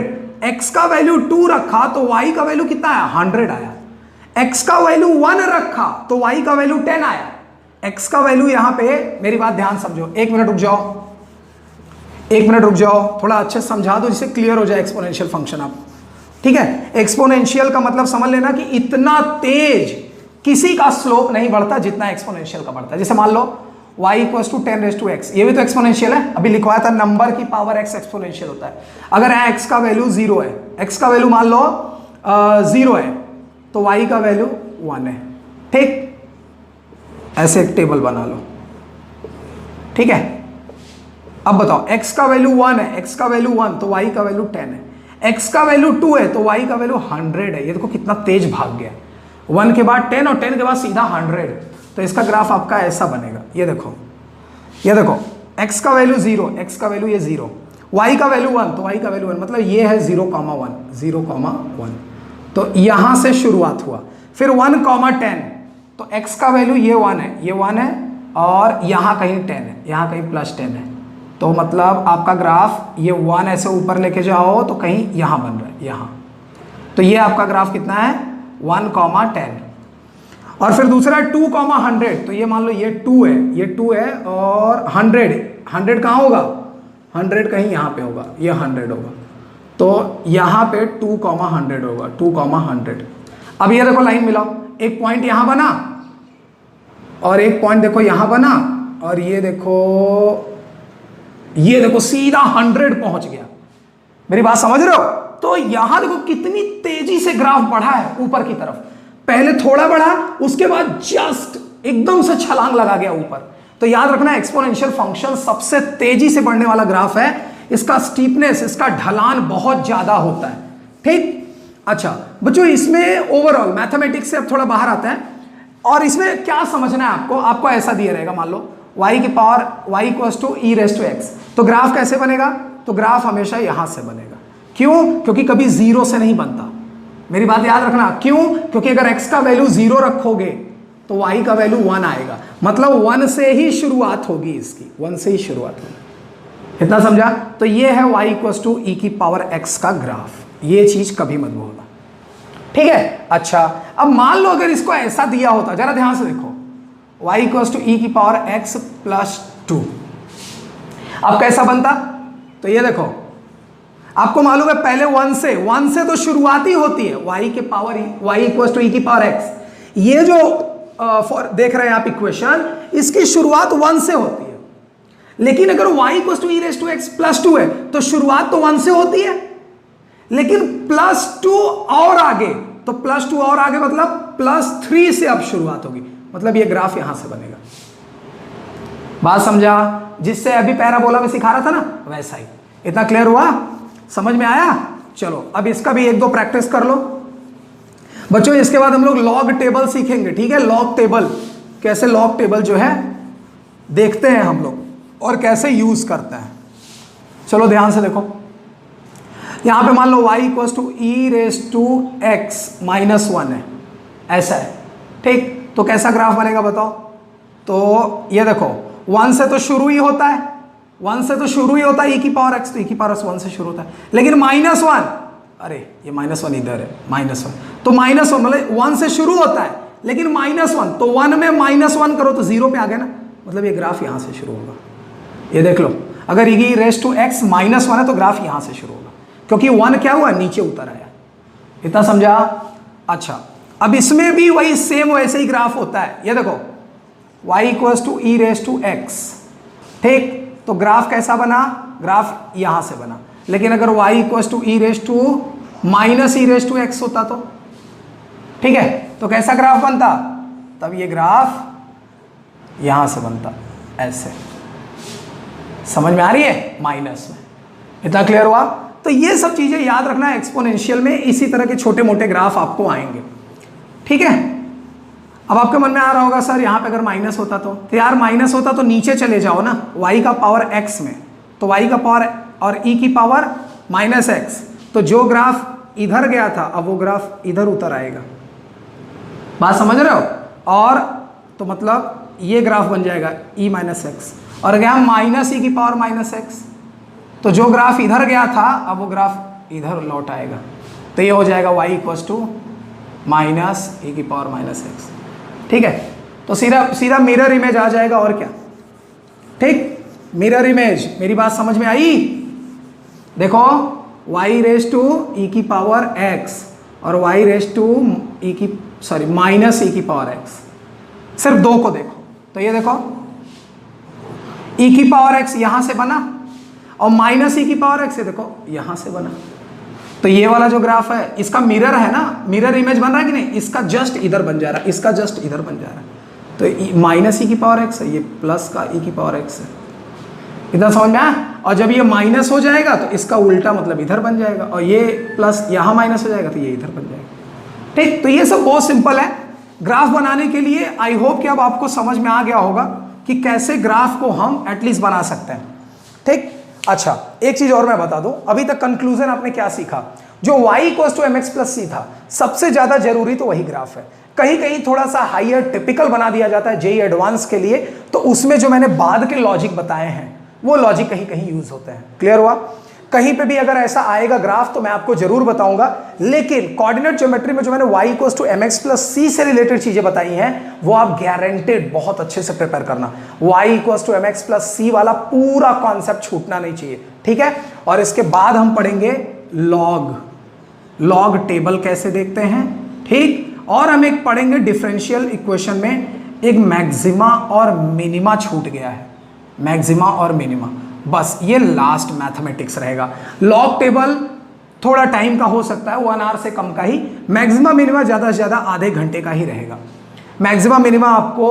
x का वैल्यू 2 रखा तो y का वैल्यू कितना आया? 100 आया। x का वैल्यू 1 रखा तो y का वैल्यू 10 आया। x का वैल्यू यहां पे, मेरी बात ध्यान समझो, एक मिनट रुक जाओ, थोड़ा अच्छे समझा दो जिससे क्लियर हो जाए एक्सपोनेंशियल फंक्शन आप। ठीक है, एक्सपोनेंशियल का मतलब समझ लेना कि इतना तेज किसी का स्लोप नहीं बढ़ता जितना एक्सपोनेंशियल का बढ़ता है। जैसे मान लो y equals to 10 raise to x, ये भी तो एक्सपोनेंशियल है, अभी लिखवाया था नंबर की पावर x एक्सपोनेंशियल होता है। अगर यहाँ x का वैल्यू 0 है, x का वैल्यू मान लो 0 है, तो y का वैल्यू 1 है। ठीक, ऐसे एक टेबल बना लो, ठीक है। अब बताओ x का वैल्यू 1 है, x का वैल्यू 1 तो y का वैल्यू 10 है, x का वैल्यू 2 है तो y का वैल्यू 100 है। ये देखो कितना तेज भाग गया, 1 के बाद 10 और 10 के बाद सीधा 100। तो इसका ग्राफ आपका ऐसा बनेगा, ये देखो x का वैल्यू 0, x का वैल्यू ये 0, y का वैल्यू 1 तो y का वैल्यू 1, मतलब ये है 0,1, तो यहां से शुरुआत हुआ। फिर 1,10 तो x का वैल्यू ये 1 है, और यहां कहीं 10 है, यहां कहीं प्लस 10 है। तो मतलब आपका ग्राफ ये 1 ऐसे ऊपर लेके जाओ तो कहीं यहां बन रहा है, यहां। तो ये आपका ग्राफ कितना है? 1,10। और फिर दूसरा 2,100, तो ये मान लो ये 2 है, और 100 कहाँ होगा? 100 कहीं यहाँ पे होगा, ये 100 होगा, तो यहाँ पे 2,100 होगा, 2,100। अब ये देखो लाइन मिलाओ, एक पॉइंट यहाँ बना और एक पॉइंट देखो यहाँ बना, और ये देखो सीधा 100 पहुंच गया। मेरी बात समझ रहे हो? तो यहां देखो कितनी तेजी से ग्राफ बढ़ा है ऊपर की तरफ, पहले थोड़ा बढ़ा, उसके बाद जस्ट एकदम से छलांग लगा गया ऊपर। तो याद रखना एक्सपोनेंशियल फंक्शन सबसे तेजी से बढ़ने वाला ग्राफ है, इसका स्टीपनेस, इसका ढलान बहुत ज्यादा होता है। ठीक, अच्छा बच्चों, इसमें ओवरऑल मैथमेटिक्स से अब थोड़ा बाहर आता है, और इसमें क्या समझना है आपको ऐसा दिया रहेगा, मान लो y की power y equals to e raise to x, तो ग्राफ कैसे बनेगा? तो ग्राफ हमेशा यहां से बनेगा। क्यों? क्योंकि कभी 0 से नहीं बनता। मेरी बात याद रखना, क्यों? क्योंकि अगर x का वैल्यू 0 रखोगे तो y का वैल्यू 1 आएगा, मतलब 1 से ही शुरुआत होगी इसकी, 1 से ही शुरुआत होगी। इतना समझा? तो ये है y इक्वल्स टू e की पावर x का ग्राफ, ये चीज कभी मत भूलना, ठीक है। अच्छा, अब मान लो अगर इसको ऐसा दिया होता, जरा ध्यान से देखो, y इक्वल्स टू e की पावर x प्लस 2, अब कैसा बनता, तो ये देखो आपको मालूम है पहले 1 से तो शुरुआती होती है y के power y equal to e की पावर x। ये जो देख रहे हैं आप इक्वेशन, इसकी शुरुआत 1 से होती है, लेकिन अगर y equal to e raise to x plus 2 है तो शुरुआत तो 1 से होती है, लेकिन +2 और आगे, तो +2 और आगे मतलब +3 से अब शुरुआत होगी, मतलब ये ग्राफ यहां से बनेगा। बात समझा? जिससे अभी पैराबोला में सिखा रहा था ना, वैसा ही। इतना क्लियर हुआ? समझ में आया? चलो अब इसका भी 1-2 प्रैक्टिस कर लो बच्चों। इसके बाद हम लोग लॉग टेबल सीखेंगे, ठीक है? लॉग टेबल, कैसे लॉग टेबल जो है देखते हैं हम लोग और कैसे यूज करते हैं। चलो ध्यान से देखो, यहां पे मान लो y equal to e raise to x minus 1 है, ऐसा है, ठीक? तो कैसा ग्राफ बनेगा बताओ? तो ये देखो 1 से तो शुरू ही होता है, 1 से तो शुरू ही होता है e की पावर x, तो e की पावर 1 से शुरू होता है, लेकिन -1, अरे ये -1 इधर है, -1, तो -1 मतलब 1 से शुरू होता है लेकिन -1, तो 1 में -1 करो तो 0 पे आ गया ना, मतलब ये ग्राफ यहां से शुरू होगा। ये देख लो, अगर e रेज टू x -1 है तो ग्राफ यहां से शुरू होगा, क्योंकि 1 क्या हुआ, नीचे उतर आया। इतना समझा? अच्छा, अब इसमें भी वही सेम वैसे ही ग्राफ होता है। ये देखो y equal to e raise to x, ठीक? तो ग्राफ कैसा बना? ग्राफ यहां से बना, लेकिन अगर y equal to e raise to minus e raise to x होता तो, ठीक है, तो कैसा ग्राफ बनता? तब ये ग्राफ यहां से बनता, ऐसे। समझ में आ रही है? माइनस में। इतना क्लियर हुआ? तो ये सब चीजें याद रखना, एक्सपोनेंशियल में इसी तरह के छोटे मोटे ग्राफ आपको आएंगे, ठीक है? अब आपके मन में आ रहा होगा सर यहाँ पे अगर माइनस होता तो यार माइनस होता तो नीचे चले जाओ ना, y का पावर x में, तो y का पावर और e की पावर -x, तो जो ग्राफ इधर गया था अब वो ग्राफ इधर उतर आएगा। बात समझ रहे हो? और तो मतलब ये ग्राफ बन जाएगा e -x, और गया -e की पावर -x, तो जो ग्राफ इधर गया था अब वो ग्राफ इधर लौट आएगा, तो ये हो जाएगा y इक्वल टू -e की पावर -x, ठीक है? तो सीधा मिरर इमेज आ जाएगा, और क्या, ठीक? Mirror image. मेरी बात समझ में आई? देखो y रेज टू e की पावर x और y रेज टू e की -e की पावर x, सिर्फ दो को देखो, तो ये देखो e की पावर x यहां से बना और -e की पावर x, ये देखो यहां से बना। तो ये वाला जो ग्राफ है इसका मिरर है ना, मिरर इमेज बन रहा है कि नहीं? इसका जस्ट इधर बन जा रहा है, इसका जस्ट इधर बन जा रहा है, तो -e की पावर x है, ये प्लस का e की पावर x है। इतना समझ में आया? और जब ये माइनस हो जाएगा तो इसका उल्टा मतलब इधर बन जाएगा, और ये प्लस यहाँ माइनस हो जाएगा तो ये इधर बन जाएगा, ठीक? तो ये सब बहुत सिंपल है ग्राफ बनाने के लिए। आई होप कि अब आपको समझ में आ गया होगा कि कैसे ग्राफ को हम एटलीस्ट बना सकते हैं, ठीक? अच्छा, एक चीज और मैं बता दूं, अभी तक कंक्लूजन आपने क्या सीखा? जो y equal to mx plus c था, सबसे ज्यादा जरूरी तो वही ग्राफ है। कहीं कहीं थोड़ा सा हायर टिपिकल बना दिया जाता है जेई एडवांस के लिए, तो उसमें जो मैंने बाद के लॉजिक बताए हैं वो लॉजिक कहीं कहीं यूज होते हैं। क्लियर हुआ? कहीं पे भी अगर ऐसा आएगा ग्राफ तो मैं आपको जरूर बताऊंगा, लेकिन कोऑर्डिनेट ज्योमेट्री में जो मैंने y equal to mx plus c से रिलेटेड चीजें बताई हैं वो आप गारंटेड बहुत अच्छे से प्रिपेयर करना। y equal to mx plus c वाला पूरा कॉन्सेप्ट छूटना नहीं चाहिए, ठीक है? और इसके बाद हम पढ़ेंगे लॉग टेबल कैसे देखते हैं, ठीक? और हम एक पढ़ेंगे डिफरेंशियल इक्वेशन में एक मैक्सिमा और मिनिमा छूट गया है, मैक्सिमा और मिनिमा, बस ये लास्ट मैथमेटिक्स रहेगा। लॉग टेबल थोड़ा टाइम का हो सकता है, 1 आवर से कम का ही, मैक्सिमा मिनिमा ज़्यादा से ज़्यादा आधे घंटे का ही रहेगा। मैक्सिमा मिनिमा आपको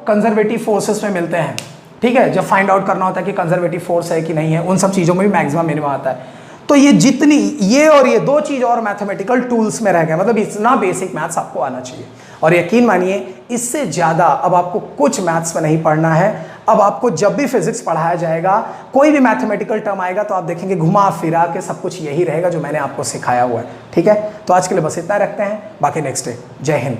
कंजर्वेटिव फोर्सेस में मिलते हैं, ठीक है? जब फाइंड आउट करना होता है कि कंजर्वेटिव फोर्स है कि नहीं है, उन सब चीज़ों में भी मैक्सिमा मिनिमा आता है। तो ये जितनी ये और ये दो चीज़ और मैथमेटिकल टूल्स में रह गए, मतलब इतना बेसिक मैथ्स आपको आना चाहिए। और यकीन मानिए इससे ज़्यादा अब आपको कुछ मैथ्स में नहीं पढ़ना है। अब आपको जब भी फिजिक्स पढ़ाया जाएगा, कोई भी मैथमेटिकल टर्म आएगा तो आप देखेंगे घुमा फिरा के सब कुछ यही रहेगा जो मैंने आपको सिखाया हुआ है, ठीक है? तो आज के लिए बस इतना रखते हैं, बाकी नेक्स्ट डे। जय हिंद।